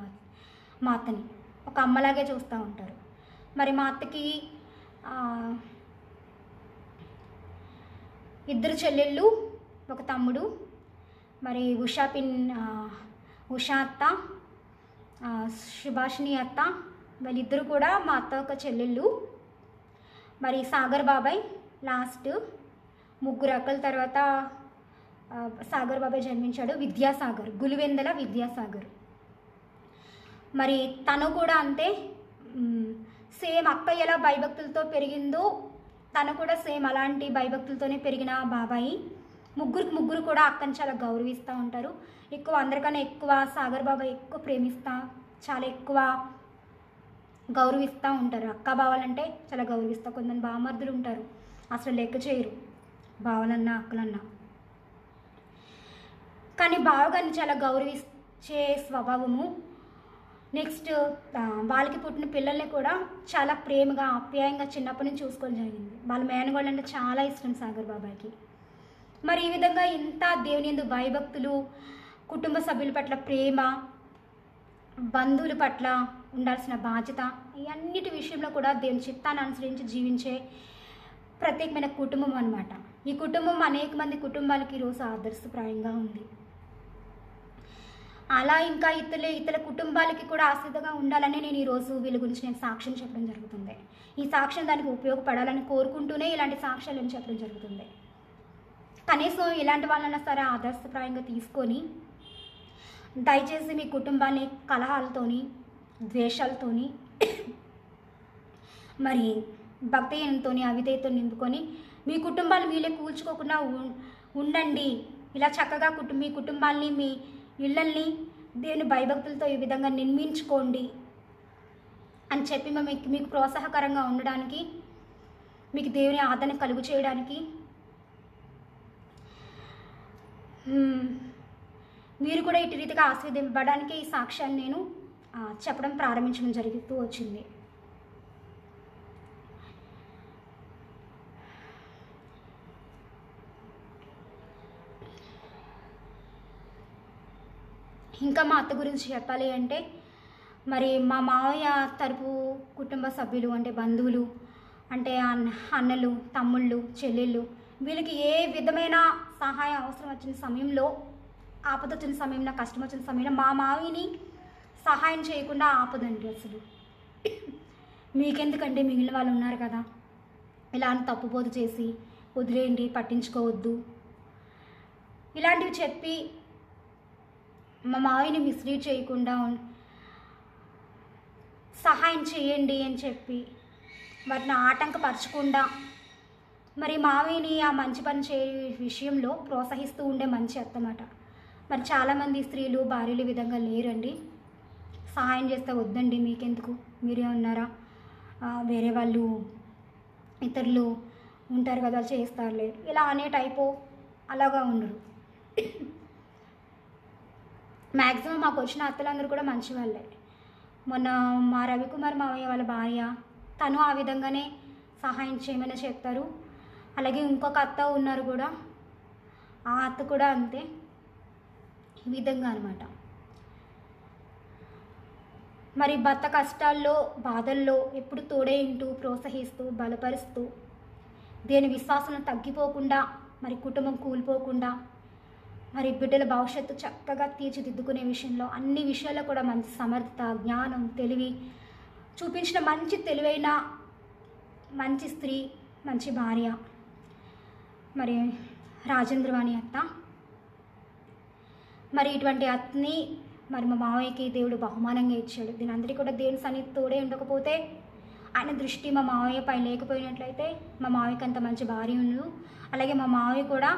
మా అత్తని, ఒక అమ్మలాగే చూస్తూ ఉంటారు. మరి మా అత్తకి 2 చెల్లెళ్ళు, ఒక తమ్ముడు. మరి ఉషా అత్త, సుభాషిణి అత్త, వాళ్ళిద్దరు కూడా మా అత్త ఒక చెల్లెళ్ళు. మరి సాగర్ బాబాయ్ లాస్ట్, 3 అక్కల తర్వాత సాగర్ బాబాయ్ జన్మించాడు. విద్యాసాగర్, గులివెందల విద్యాసాగర్. మరి తను కూడా అంతే, సేమ్ అక్క ఎలా భయభక్తులతో పెరిగిందో తను కూడా సేమ్ అలాంటి భయభక్తులతోనే పెరిగిన బాబాయి. ముగ్గురు కూడా అక్కని చాలా గౌరవిస్తూ ఉంటారు. ఎక్కువ అందరికన్నా ఎక్కువ సాగర్ బాబాయ్ ఎక్కువ ప్రేమిస్తా, చాలా ఎక్కువ గౌరవిస్తూ ఉంటారు. అక్క బావాలంటే చాలా గౌరవిస్తూ. కొంతమంది బామర్దులు ఉంటారు అసలు లెక్క చేయరు బావలన్నా అక్కలన్నా, కానీ బావగారిని చాలా గౌరవించే స్వభావము. నెక్స్ట్ వాళ్ళకి పుట్టిన పిల్లల్ని కూడా చాలా ప్రేమగా ఆప్యాయంగా చిన్నప్పటి నుంచి చూసుకోవడం జరిగింది. వాళ్ళ మేనగోళ్ళు అంటే చాలా ఇష్టం సాగర్ బాబాయ్కి. మరి ఈ విధంగా ఇంత దేవుని యందు భయభక్తులు, కుటుంబ సభ్యుల పట్ల ప్రేమ, బంధువుల పట్ల ఉండాల్సిన బాధ్యత, ఈ అన్నిటి విషయంలో కూడా దేవుని చిత్తాన్ని అనుసరించి జీవించే ప్రత్యేకమైన కుటుంబం అన్నమాట. ఈ కుటుంబం అనేక మంది కుటుంబాలకి ఈరోజు ఆదర్శప్రాయంగా ఉంది. అలా ఇంకా ఇతర కుటుంబాలకి కూడా ఆశ్రితంగా ఉండాలని నేను ఈరోజు వీళ్ళ గురించి నేను సాక్ష్యం చెప్పడం జరుగుతుంది. ఈ సాక్ష్యం దానికి ఉపయోగపడాలని కోరుకుంటూనే ఇలాంటి సాక్ష్యాలు నేను చెప్పడం జరుగుతుంది. కనీసం ఇలాంటి వాళ్ళైనా సరే ఆదర్శప్రాయంగా తీసుకొని దయచేసి మీ కుటుంబాన్ని కలహాలతోని, ద్వేషాలతోని, మరి భక్తిహీనంతో, అవిధేయతో నింపుకొని మీ కుటుంబాన్ని మీలే కూల్చుకోకుండా ఉండండి. ఇలా చక్కగా మీ కుటుంబాన్ని, మీ ఇళ్ళల్ని దేవుని భయభక్తులతో ఈ విధంగా నిర్మించుకోండి అని చెప్పి మీకు ప్రోత్సాహకరంగా ఉండడానికి, మీకు దేవుని ఆదరణ కలుగు చేయడానికి, మీరు కూడా ఇటు రీతిగా ఆశీర్వదింపబడానికి ఈ సాక్ష్యాన్ని నేను చెప్పడం ప్రారంభించడం జరుగుతూ వచ్చింది. ఇంకా మా అత్త గురించి చెప్పాలి అంటే, మరి మా మావయ్య తరపు కుటుంబ సభ్యులు అంటే బంధువులు అంటే అన్నలు, తమ్ముళ్ళు, చెల్లెళ్ళు, వీళ్ళకి ఏ విధమైన సహాయం అవసరం వచ్చిన సమయంలో, ఆపద వచ్చిన సమయంలో, కష్టం వచ్చిన సమయంలో మా మావిని సహాయం చేయకుండా ఆపదండి. అసలు మీకెందుకంటే మిగిలిన వాళ్ళు ఉన్నారు కదా, ఇలా అని తప్పుబోతు చేసి వదిలేయండి, పట్టించుకోవద్దు ఇలాంటివి చెప్పి మా మావిని మిస్లీడ్ చేయకుండా సహాయం చేయండి అని చెప్పి వాటిని ఆటంకపరచకుండా మరి మావిని ఆ మంచి పని విషయంలో ప్రోత్సహిస్తూ ఉండే మంచి అత్తమాట. మరి చాలామంది స్త్రీలు, భార్యలు ఈ విధంగా లేరండి. సహాయం చేస్తే వద్దండి, మీకెందుకు, మీరే ఉన్నారా, వేరే వాళ్ళు ఇతరులు ఉంటారు కదా చేస్తారులే ఇలా అనే టైపు అలాగా ఉండరు. మ్యాక్సిమం మాకు వచ్చిన అత్తలందరూ కూడా మంచి వాళ్ళే. మొన్న మా రవికుమార్ మావయ్య వాళ్ళ భార్య తను ఆ విధంగానే సహాయం చేయమని చెప్తారు. అలాగే ఇంకొక అత్త ఉన్నారు కూడా, ఆ అత్త కూడా అంతే. ఈ విధంగా అనమాట. మరి భర్త కష్టాల్లో బాధల్లో ఎప్పుడు తోడే ఉంటూ ప్రోత్సహిస్తూ బలపరుస్తూ దేని విశ్వాసం తగ్గిపోకుండా, మరి కుటుంబం కూలిపోకుండా, మరి బిడ్డల భవిష్యత్తు చక్కగా తీర్చిదిద్దుకునే విషయంలో అన్ని విషయాల్లో కూడా మంచి సమర్థత, జ్ఞానం, తెలివి చూపించిన మంచి తెలివైన మంచి స్త్రీ, మంచి భార్య మరి రాజేంద్రవాణి అత్త. మరి ఇటువంటి అత్తని మరి మా మావయ్యకి దేవుడు బహుమానంగా ఇచ్చాడు. దీని అందరికీ కూడా దేవుని సన్నిధి తోడే ఉండకపోతే, ఆయన దృష్టి మా మావయ్య పై లేకపోయినట్లయితే మా మావయ్యకి అంత మంచి భార్య ఉన్ను. అలాగే మా మావయ్య కూడా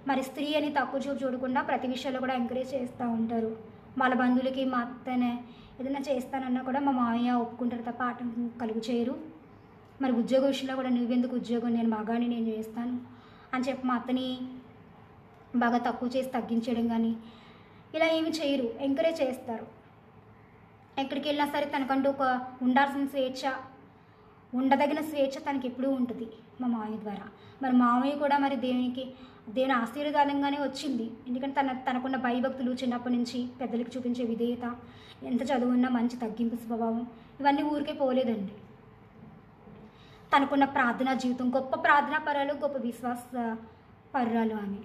మరి స్త్రీ అని తక్కువ చూపు చూడకుండా ప్రతి విషయాల్లో కూడా ఎంకరేజ్ చేస్తూ ఉంటారు. వాళ్ళ బంధువులకి మా అత్తనే ఏదైనా చేస్తానన్నా కూడా మా మావయ్య ఒప్పుకుంటారు తప్ప ఆటంకం కలుగు చేయరు. మరి ఉద్యోగ విషయంలో కూడా నువ్వెందుకు ఉద్యోగం, నేను మగాని నేను చేస్తాను అని చెప్పి మా అత్తని బాగా తక్కువ చేసి తగ్గించడం కానీ ఇలా ఏమి చేయరు, ఎంకరేజ్ చేస్తారు. ఎక్కడికి వెళ్ళినా సరే తనకంటూ ఒక ఉండాల్సిన స్వేచ్ఛ, ఉండదగిన స్వేచ్ఛ తనకి ఎప్పుడూ ఉంటుంది మా మావయ్య ద్వారా. మరి మావయ్య కూడా మరి దేవుని ఆశీర్వాదంగానే వచ్చింది. ఎందుకంటే తనకున్న భయభక్తులు, చిన్నప్పటి నుంచి పెద్దలకు చూపించే విధేయత, ఎంత చదువున్నా మంచి తగ్గింపు స్వభావం, ఇవన్నీ ఊరికే పోలేదండి. తనకున్న ప్రార్థనా జీవితం, గొప్ప ప్రార్థనా పరాలు, గొప్ప విశ్వాస పరురాలు అని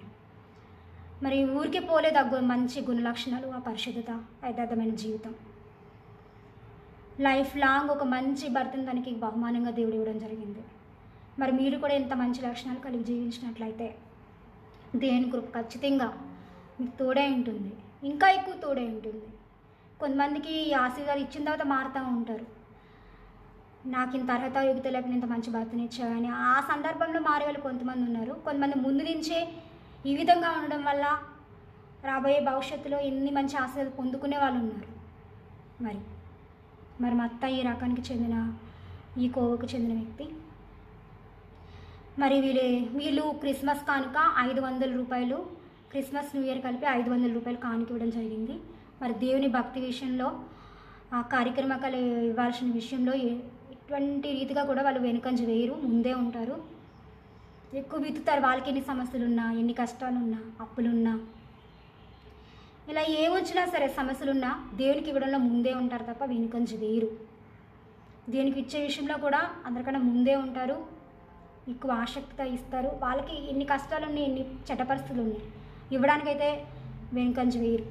మరి ఊరికే పోలేదు. మంచి గుణలక్షణాలు, ఆ పరిశుద్ధత, యథార్థమైన జీవితం, లైఫ్ లాంగ్ ఒక మంచి భర్తను తనకి బహుమానంగా దేవుడు ఇవ్వడం జరిగింది. మరి మీరు కూడా ఎంత మంచి లక్షణాలు కలిగి జీవించినట్లయితే దేవుని కృప ఖచ్చితంగా మీకు తోడే ఉంటుంది, ఇంకా ఎక్కువ తోడే ఉంటుంది. కొంతమందికి ఆశీర్వాదాలు ఇచ్చిన తర్వాత మారుతూ ఉంటారు. నాకు ఇంత అర్హత యోగ్యత లేకపోతే ఇంత మంచి భర్తని ఇచ్చావని ఆ సందర్భంలో మారే వాళ్ళు కొంతమంది ఉన్నారు. కొంతమంది ముందు నుంచే ఈ విధంగా ఉండడం వల్ల రాబోయే భవిష్యత్తులో ఎన్ని మంచి ఆశీర్వాదాలు పొందుకునే వాళ్ళు ఉన్నారు. మరి మా అత్త ఈ రకానికి చెందిన, ఈ కోవకు చెందిన వ్యక్తి. మరి వీళ్ళు క్రిస్మస్ కానుక 500 రూపాయలు, క్రిస్మస్ న్యూ ఇయర్ కలిపి 500 రూపాయలు కానుక ఇవ్వడం జరిగింది. మరి దేవుని భక్తి విషయంలో, ఆ కార్యక్రమాలు ఇవ్వాల్సిన విషయంలో ఎటువంటి రీతిగా కూడా వాళ్ళు వెనుకంజ వేయరు, ముందే ఉంటారు. ఎక్కువ విత్తుతారు. వాళ్ళకి ఎన్ని సమస్యలున్నా, ఎన్ని కష్టాలున్నా, అప్పులున్నా, ఇలా ఏమొచ్చినా సరే సమస్యలున్నా దేవునికి ఇవ్వడంలో ముందే ఉంటారు తప్ప వెనుకంజ వేయరు. దేవునికి ఇచ్చే విషయంలో కూడా అందరికన్నా ముందే ఉంటారు, ఎక్కువ ఆసక్తిగా ఇస్తారు. వాళ్ళకి ఎన్ని కష్టాలు ఉన్నాయి, ఎన్ని చెడ్డ పరిస్థితులు ఉన్నాయి, ఇవ్వడానికైతే వెనుకంజ వేయరు.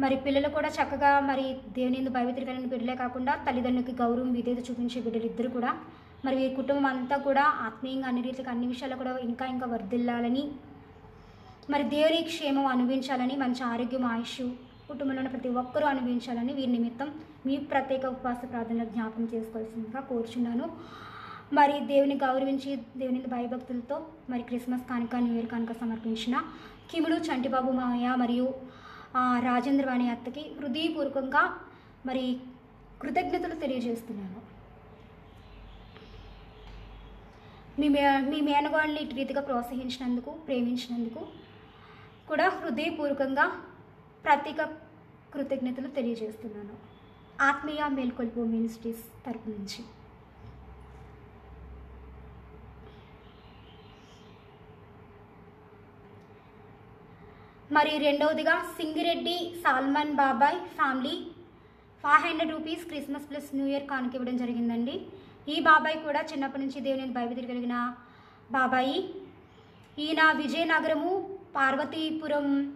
మరి పిల్లలు కూడా చక్కగా మరి దేవుని యందు భయభక్తులు కలిగిన బిడ్డలే కాకుండా తల్లిదండ్రులకి గౌరవం, విధేయత చూపించే బిడ్డలు ఇద్దరు కూడా, మరి ఈ కుటుంబం అంతా కూడా ఆత్మీయంగా అన్ని రీతికి అన్ని విషయాల్లో కూడా ఇంకా వర్ధిల్లాలని, మరి దేవుని క్షేమం అనుభవించాలని, మంచి ఆరోగ్యం, ఆయుష్ కుటుంబంలో ఉన్న ప్రతి ఒక్కరూ అనుభవించాలని వీరి నిమిత్తం మీ ప్రత్యేక ఉపవాస ప్రార్థనలో జ్ఞాపకం చేసుకోవాల్సిందిగా కోరుచున్నాను. మరి దేవుని గౌరవించి దేవుని భయభక్తులతో మరి క్రిస్మస్ కానుక, న్యూ ఇయర్ కానుక సమర్పించిన కిముడు చంటిబాబు మావయ్య మరియు రాజేంద్రవాణి అత్తకి హృదయపూర్వకంగా మరి కృతజ్ఞతలు తెలియజేస్తున్నాను. మీ మేనగాళ్ళని ఇటు రీతిగా ప్రోత్సహించినందుకు, ప్రేమించినందుకు కూడా హృదయపూర్వకంగా ప్రత్యేక కృతజ్ఞతలు తెలియజేస్తున్నాను. ఆత్మీయ మేల్కొల్పు మినిస్ట్రీస్ తరపు నుంచి. మరి రెండవదిగా సింగిరెడ్డి సాల్మన్ బాబాయ్ family 500 rupees Christmas plus new year కానుక ఇవ్వడం జరిగిందండి. ఈ బాబాయ్ కూడా చిన్నప్పటి నుంచి దేవుని భయభక్తులు కలిగిన బాబాయి. ఈయన విజయనగరము పార్వతీపురంలో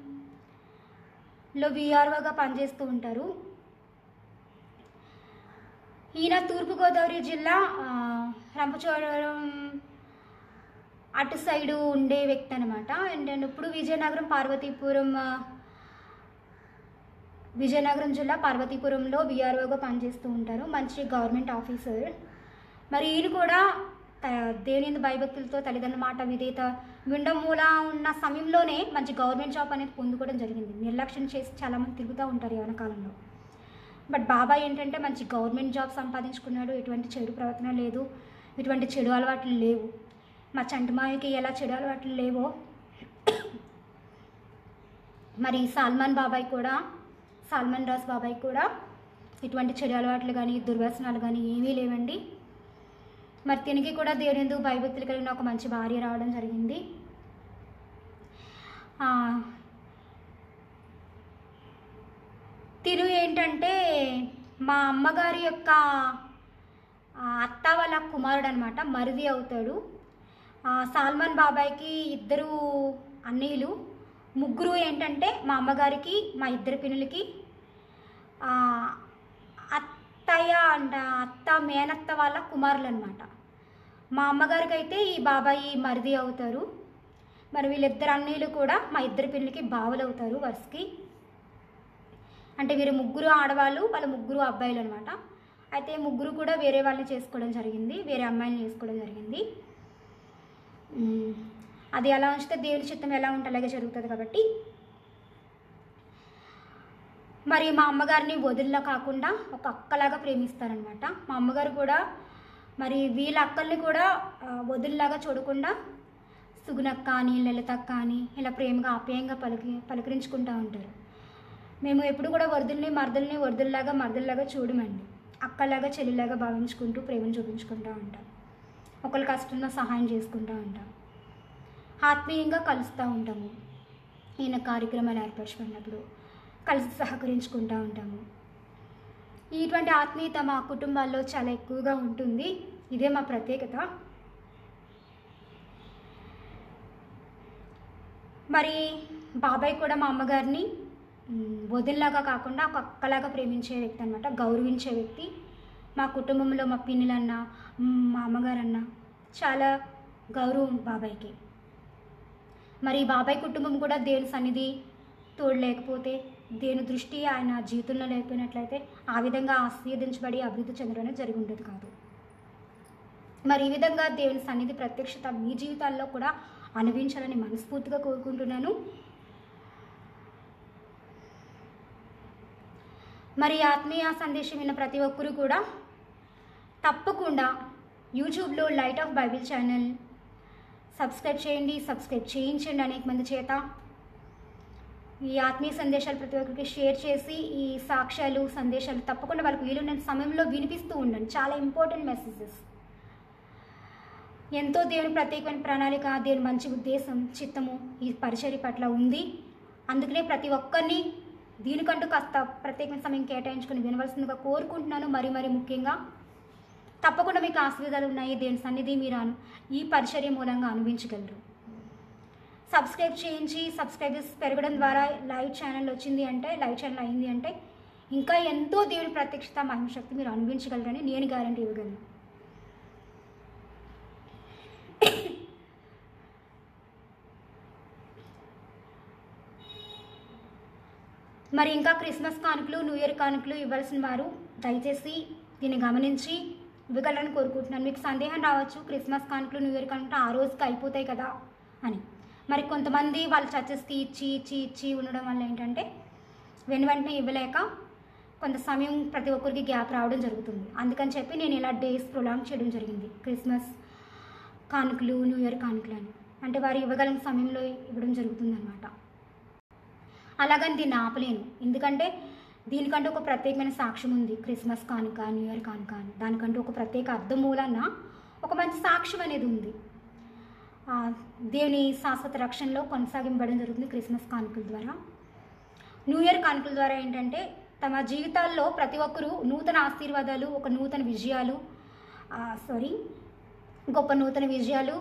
విఆర్ఓగా పనిచేస్తూ ఉంటారు. ఈయన తూర్పుగోదావరి జిల్లా రంపచోడవరం అటు సైడు ఉండే వ్యక్తి అనమాట. అండ్ ఇప్పుడు విజయనగరం జిల్లా పార్వతీపురంలో విఆర్ఓగా పనిచేస్తూ ఉంటారు. మంచి గవర్నమెంట్ ఆఫీసర్. మరి ఈయన కూడా దేవుని భయభక్తులతో తల్లిదండ్రుల మాట విధేయత వినడం మూల ఉన్న సమయంలోనే మంచి గవర్నమెంట్ జాబ్ అనేది పొందుకోవడం జరిగింది. నిర్లక్ష్యం చేసి చాలామంది తిరుగుతూ ఉంటారు యవన కాలంలో. బట్ బాబాయ్ ఏంటంటే మంచి గవర్నమెంట్ జాబ్ సంపాదించుకున్నాడు. ఎటువంటి చెడు ప్రవర్తన లేదు, ఎటువంటి చెడు అలవాట్లు లేవు. మా చంటిమావికి ఎలా చెడు అలవాట్లు లేవో మరి సాల్మన్ రాజ్ బాబాయ్ కూడా ఇటువంటి చెడు అలవాట్లు కానీ దుర్వ్యసనాలు కానీ ఏమీ లేవండి. మరి తిరిగి కూడా దేవుని భయభక్తులు కలిగిన ఒక మంచి భార్య రావడం జరిగింది. తిను ఏంటంటే మా అమ్మగారి యొక్క అత్త వాళ్ళ కుమారుడు అనమాట, మరిది అవుతాడు. సాల్మన్ బాబాయ్కి 2 అన్నయ్యలు, 3 ఏంటంటే మా అమ్మగారికి, మా 2 పిన్నులకి అత్త మేనత్త వాళ్ళ కుమారులు అనమాట. మా అమ్మగారికి అయితే ఈ బాబాయి మరిది అవుతారు. మరి వీళ్ళిద్దరు అన్నయ్యలు కూడా మా 2 పిన్నులకి బావులు అవుతారు వరుసకి. అంటే వీరు 3 ఆడవాళ్ళు, వాళ్ళ 3 అబ్బాయిలు అనమాట. అయితే 3 కూడా వేరే వాళ్ళని చేసుకోవడం జరిగింది, వేరే అమ్మాయిని చేసుకోవడం జరిగింది. అది ఎలా ఉంచితే దేవుని చిత్తం ఎలా ఉంటే అలాగే జరుగుతుంది కాబట్టి మరి మా అమ్మగారిని వదిలిలా కాకుండా ఒక అక్కలాగా ప్రేమిస్తారనమాట. మా అమ్మగారు కూడా మరి వీళ్ళ అక్కల్ని కూడా వదిలిలాగా చూడకుండా సుగుణక్క అని, లలితక్క అని ఇలా ప్రేమగా ఆప్యాయంగా పలకరించుకుంటూ ఉంటారు. మేము ఎప్పుడు కూడా మరదల్లాగా చూడమండి, అక్కలాగా చెల్లిలాగా భావించుకుంటూ ప్రేమను చూపించుకుంటూ ఉంటాం. ఒకరి కష్టంలో సహాయం చేసుకుంటూ ఉంటాం, ఆత్మీయంగా కలుస్తూ ఉంటాము. ఈయన కార్యక్రమాలు ఏర్పరచుకున్నప్పుడు కలిసి సహకరించుకుంటూ ఉంటాము. ఇటువంటి ఆత్మీయత మా కుటుంబాల్లో చాలా ఎక్కువగా ఉంటుంది. ఇదే మా ప్రత్యేకత. మరి బాబాయ్ కూడా మా అమ్మగారిని వదినలాగా కాకుండా ఒక అక్కలాగా ప్రేమించే వ్యక్తి అనమాట, గౌరవించే వ్యక్తి. మా కుటుంబంలో మా పిన్నులన్నా, మా అమ్మగారన్నా చాలా గౌరవం బాబాయ్కి. మరి బాబాయ్ కుటుంబం కూడా దేవుని సన్నిధి తోడు లేకపోతే, దేవుని దృష్టి ఆయన జీవితంలో లేకపోయినట్లయితే ఆ విధంగా ఆశీర్వదించబడి అభివృద్ధి చెందడం అనేది జరిగి ఉండేది కాదు. మరి ఈ విధంగా దేవుని సన్నిధి ప్రత్యక్షత మీ జీవితాల్లో కూడా అనుభవించాలని మనస్ఫూర్తిగా కోరుకుంటున్నాను. మరి ఆత్మీయ సందేశం విన్న ప్రతి ఒక్కరూ కూడా తప్పకుండా యూట్యూబ్లో light of Bible channel subscribe చేయించండి అనేక మంది చేత. ఈ ఆత్మీయ సందేశాలు ప్రతి ఒక్కరికి షేర్ చేసి ఈ సాక్ష్యాలు సందేశాలు తప్పకుండా వాళ్ళకి వీలున్న సమయంలో వినిపిస్తూ ఉండండి. చాలా ఇంపార్టెంట్ మెసేజెస్. ఎంతో దేవుని ప్రత్యేకమైన ప్రణాళిక, దేవుని మంచి ఉద్దేశం, చిత్తము ఈ పరిచర్య పట్ల ఉంది. అందుకనే ప్రతి ఒక్కరిని దీనికంటూ కాస్త ప్రత్యేకమైన సమయం కేటాయించుకొని వినవలసిందిగా కోరుకుంటున్నాను. మరి ముఖ్యంగా తప్పకుండా మీకు ఆశీర్వాదాలు ఉన్నాయి. దేవుని సన్నిధి మీరు ఈ పరిచర్య మూలంగా అనుభవించగలరు. సబ్స్క్రైబ్ చేయించి సబ్స్క్రైబర్స్ పెరగడం ద్వారా లైవ్ ఛానల్ అయింది అంటే ఇంకా ఎంతో దేవుని ప్రత్యక్షత మహిమశక్తి మీరు అనుభవించగలరని నేను గ్యారంటీ ఇవ్వగలను. మరి ఇంకా క్రిస్మస్ కానుకలు, న్యూ ఇయర్ కానుకలు ఇవ్వాల్సిన వారు దయచేసి దీన్ని గమనించి ఇవ్వగలరని కోరుకుంటున్నాను. మీకు సందేహం రావచ్చు, క్రిస్మస్ కానుకలు, న్యూ ఇయర్ కానుకలు ఆ రోజుకి అయిపోతాయి కదా అని. మరి కొంతమంది వాళ్ళ చర్చెస్కి ఇచ్చి ఉండడం వల్ల ఏంటంటే వెంటనే ఇవ్వలేక కొంత సమయం ప్రతి ఒక్కరికి గ్యాప్ రావడం జరుగుతుంది. అందుకని చెప్పి నేను ఇలా డేస్ ప్రొలాంగ్ చేయడం జరిగింది. క్రిస్మస్ కానుకలు, న్యూ ఇయర్ కానుకలు అని అంటే వారు ఇవ్వగలిగిన సమయంలో ఇవ్వడం జరుగుతుంది అన్నమాట. అలాగని దీన్ని ఆపలేను, ఎందుకంటే దీనికంటూ ఒక ప్రత్యేకమైన సాక్ష్యం ఉంది. క్రిస్మస్ కానుక, న్యూ ఇయర్ కానుక అని దానికంటూ ఒక ప్రత్యేక అర్థం మూలన ఒక మంచి సాక్ష్యం అనేది ఉంది. దేవుని శాశ్వత రక్షణలో కొనసాగింపబడడం జరుగుతుంది క్రిస్మస్ కానుకల ద్వారా. న్యూ ఇయర్ కానుకల ద్వారా ఏంటంటే తమ జీవితాల్లో ప్రతి ఒక్కరూ నూతన ఆశీర్వాదాలు, ఒక నూతన విజయాలు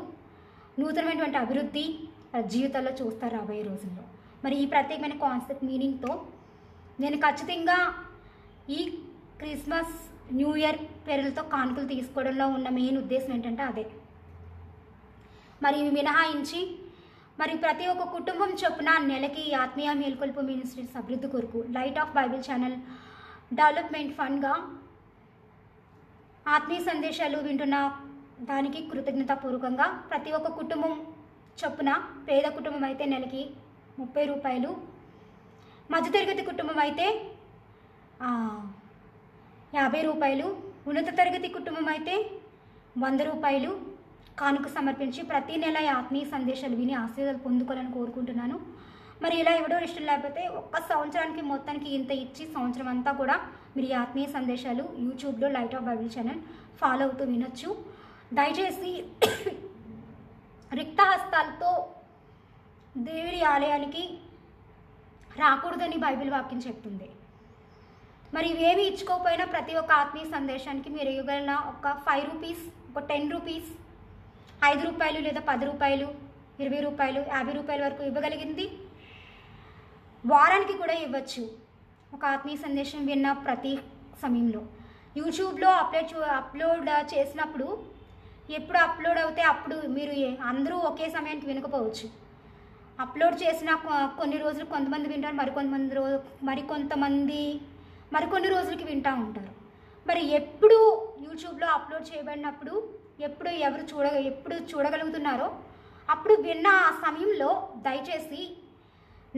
నూతనమైనటువంటి అభివృద్ధి జీవితాల్లో చూస్తారు రాబోయే రోజుల్లో. మరి ఈ ప్రత్యేకమైన కాన్సెప్ట్ మీనింగ్తో నేను ఖచ్చితంగా ఈ క్రిస్మస్, న్యూ ఇయర్ పేర్లతో కానుకలు తీసుకోవడంలో ఉన్న మెయిన్ ఉద్దేశం ఏంటంటే అదే. మరి ఇవి మినహాయించి మరి ప్రతి ఒక్క కుటుంబం చొప్పున నెలకి ఆత్మీయ మేల్కొల్పు మినిస్ట్రీస్ అభివృద్ధి కొరకు light of Bible channel development ఫండ్గా ఆత్మీయ సందేశాలు వింటున్న దానికి కృతజ్ఞతాపూర్వకంగా ప్రతి ఒక్క కుటుంబం చొప్పున, పేద కుటుంబం అయితే నెలకి 30 రూపాయలు, మధ్యతరగతి కుటుంబం అయితే 50 రూపాయలు, ఉన్నత తరగతి కుటుంబం అయితే 100 రూపాయలు, కానుక సమర్పించి ప్రతి నెల ఈ ఆత్మీయ సందేశాలు విని ఆశీర్వాదాలు పొందుకోవాలని కోరుకుంటున్నాను. మరి ఇలా ఇవ్వడం ఇష్టం లేకపోతే ఒక్క సంవత్సరానికి మొత్తానికి ఇంత ఇచ్చి సంవత్సరం అంతా కూడా మీరు ఈ ఆత్మీయ సందేశాలు యూట్యూబ్లో light of Bible channel follow అవుతూ వినొచ్చు. దయచేసి రిక్తహస్తాలతో దేవుని ఆలయానికి రాకూడదని బైబిల్ వాక్యం చెప్తుంది. మరి ఇవేమి ఇచ్చుకోకపోయినా ప్రతి ఒక్క ఆత్మీయ సందేశానికి మీరు ఇవ్వగలిగిన ఒక 5 రూపీస్, ఒక 10 రూపీస్, 5 రూపాయలు లేదా 10 రూపాయలు, 20 రూపాయలు, 50 రూపాయల వరకు ఇవ్వగలిగింది వారానికి కూడా ఇవ్వచ్చు. ఒక ఆత్మీయ సందేశం విన్న ప్రతి సమయంలో యూట్యూబ్లో అప్లోడ్ చేసినప్పుడు ఎప్పుడు అప్లోడ్ అవుతే అప్పుడు మీరు అందరూ ఒకే సమయానికి వినకపోవచ్చు. అప్లోడ్ చేసిన కొన్ని రోజులు కొంతమంది వింటారు, మరికొన్ని రోజులకి వింటూ ఉంటారు. మరి ఎప్పుడు యూట్యూబ్లో అప్లోడ్ చేయబడినప్పుడు ఎప్పుడు చూడగలుగుతున్నారో అప్పుడు విన్న ఆ సమయంలో దయచేసి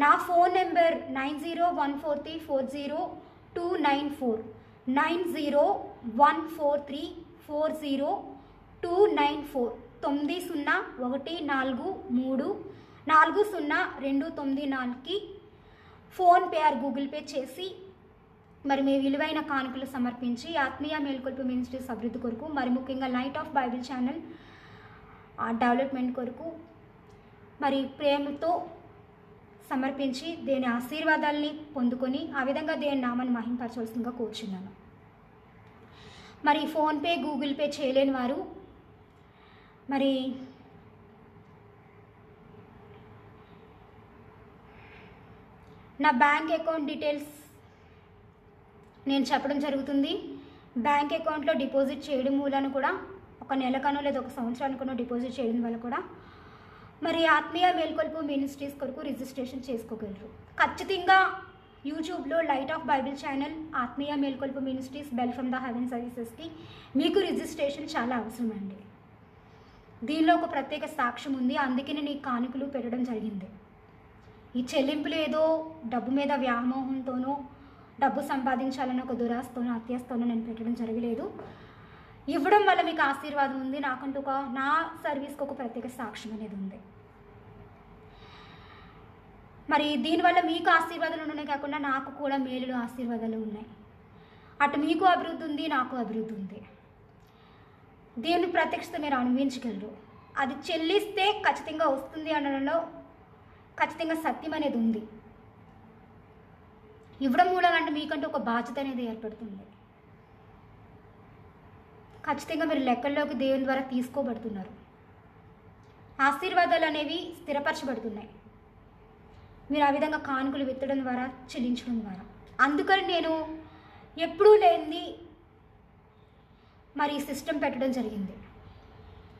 నా ఫోన్ నెంబర్ 9014340294 9014340294 9014340294కి ఫోన్పే ఆర్ గూగుల్ పే చేసి మరి మీ విలువైన కానుకలు సమర్పించి ఆత్మీయ మేల్కొల్పు మినిస్ట్రీస్ అభివృద్ధి కొరకు, మరి ముఖ్యంగా light of Bible channel development కొరకు మరి ప్రేమతో సమర్పించి దేని ఆశీర్వాదాలని పొందుకొని ఆ విధంగా దేని నామాన్ని మహింపరచవలసిందిగా కోరుచున్నాను. మరి ఫోన్పే గూగుల్ పే చేయలేని వారు మరి నా బ్యాంక్ అకౌంట్ డీటెయిల్స్ నేను చెప్పడం జరుగుతుంది. బ్యాంక్ అకౌంట్లో డిపాజిట్ చేయడం మూలాన కూడా ఒక నెలకనో లేదా ఒక సంవత్సరానికనో డిపాజిట్ చేయడం వల్ల కూడా మరి ఆత్మీయ మేల్కొల్పు మినిస్ట్రీస్ కొరకు రిజిస్ట్రేషన్ చేసుకోగలరు. ఖచ్చితంగా యూట్యూబ్లో లైట్ ఆఫ్ బైబిల్ ఛానల్ ఆత్మీయ మేల్కొల్పు ministries bell from the heaven సర్వీసెస్కి మీకు రిజిస్ట్రేషన్ చాలా అవసరం అండి. దీనిలో ఒక ప్రత్యేక సాక్ష్యం ఉంది, అందుకే నేను ఈ కానుకలు పెట్టడం జరిగింది. ఈ చెల్లింపులు ఏదో డబ్బు మీద వ్యామోహంతోనో డబ్బు సంపాదించాలని ఒక దురాస్తోనో అత్యాస్తోనో నేను పెట్టడం జరగలేదు. ఇవ్వడం వల్ల మీకు ఆశీర్వాదం ఉంది. నాకంటూ నా సర్వీస్కి ఒక ప్రత్యేక సాక్ష్యం అనేది ఉంది. మరి దీనివల్ల మీకు ఆశీర్వాదాలు ఉన్నాయి కాకుండా నాకు కూడా మేలులు ఆశీర్వాదాలు ఉన్నాయి. అటు మీకు అభివృద్ధి ఉంది, నాకు అభివృద్ధి ఉంది. దేవుని ప్రత్యక్షత మీరు అనుభవించగలరు. అది చెల్లిస్తే ఖచ్చితంగా వస్తుంది అనడంలో ఖచ్చితంగా సత్యం అనేది ఉంది. ఇవ్వడం మూలంటే మీకంటూ ఒక బాధ్యత అనేది ఏర్పడుతుంది. ఖచ్చితంగా మీరు లెక్కల్లోకి దేవుని ద్వారా తీసుకోబడుతున్నారు. ఆశీర్వాదాలు అనేవి స్థిరపరచబడుతున్నాయి మీరు ఆ విధంగా కానుకలు విత్తడం ద్వారా, చెల్లించడం ద్వారా. అందుకని నేను ఎప్పుడూ లేనిది మరి సిస్టమ్ పెట్టడం జరిగింది.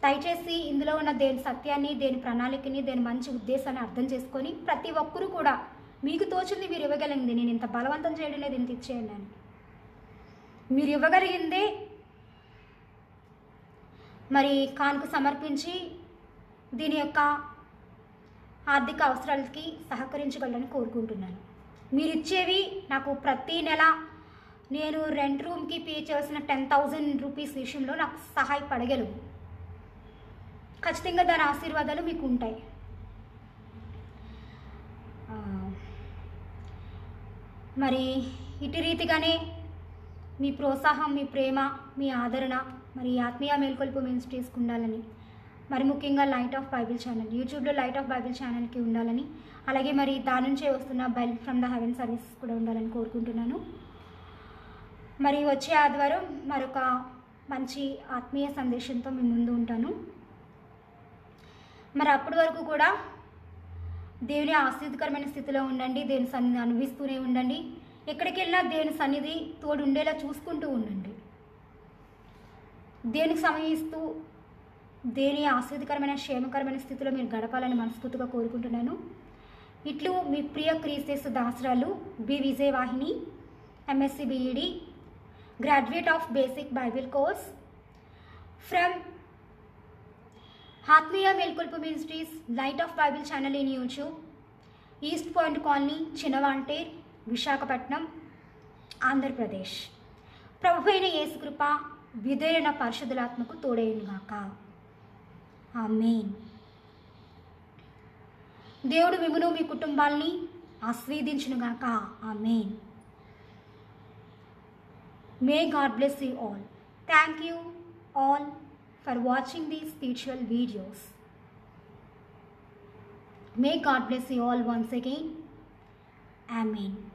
దయచేసి ఇందులో ఉన్న దేని సత్యాన్ని, దేని ప్రణాళికని, దేని మంచి ఉద్దేశాన్ని అర్థం చేసుకొని ప్రతి ఒక్కరూ కూడా మీకు తోచింది మీరు ఇవ్వగలిగింది. నేను ఇంత బలవంతం చేయడం లేదు, ఇంత ఇచ్చేయండి అని. మీరు ఇవ్వగలిగిందే మరి కానుక సమర్పించి దీని యొక్క ఆర్థిక అవసరాలకి సహకరించగలని కోరుకుంటున్నాను. మీరు ఇచ్చేవి నాకు ప్రతి నెల నేను రెంట్ రూమ్కి పే చేయాల్సిన 10,000 రూపీస్ విషయంలో నాకు సహాయపడగలవు. ఖచ్చితంగా దాని ఆశీర్వాదాలు మీకు ఉంటాయి. మరి ఇటు రీతిగానే మీ ప్రోత్సాహం, మీ ప్రేమ, మీ ఆదరణ మరి ఆత్మీయ మేల్కొల్పు మినిస్ట్రీస్కి ఉండాలని, మరి ముఖ్యంగా లైట్ ఆఫ్ బైబిల్ ఛానల్ యూట్యూబ్లో లైట్ ఆఫ్ బైబిల్ ఛానల్కి ఉండాలని, అలాగే మరి దాని నుంచే వస్తున్న bell from the haven service కూడా ఉండాలని కోరుకుంటున్నాను. మరి వచ్చే ఆదివారం మరొక మంచి ఆత్మీయ సందేశంతో మీ ముందు ఉంటాను. మరి అప్పటి వరకు కూడా దేవుని ఆశీర్వాదకరమైన స్థితిలో ఉండండి. దేవుని సన్నిధి అనుభవిస్తూనే ఉండండి. ఎక్కడికి వెళ్ళినా దేవుని సన్నిధి తోడు ఉండేలా చూసుకుంటూ ఉండండి. దేవునికి సమయిస్తూ దేవుని ఆశీర్వాదకరమైన క్షేమకరమైన స్థితిలో మీరు గడపాలని మనస్ఫూర్తిగా కోరుకుంటున్నాను. ఇట్లు మీ ప్రియ క్రీస్తు దాసరాలు B Vijayavahini, MSc BEd, graduate of basic Bible course from Atmiya Melkolpu Ministries Light of Bible channel in YouTube, East Point Colony, Chinavante, Visakhapatnam, Andhra Pradesh. ప్రభువైన యేసు కృప విధేయులైన పరిశుద్ధులాత్మకు తోడైనగాక. ఆమేన్. దేవుడు మిమ్మును మీ కుటుంబాల్ని ఆశీర్వదించునుగాక. ఆమేన్. May God bless you all. Thank you all for watching these spiritual videos. May God bless you all once again. Amen.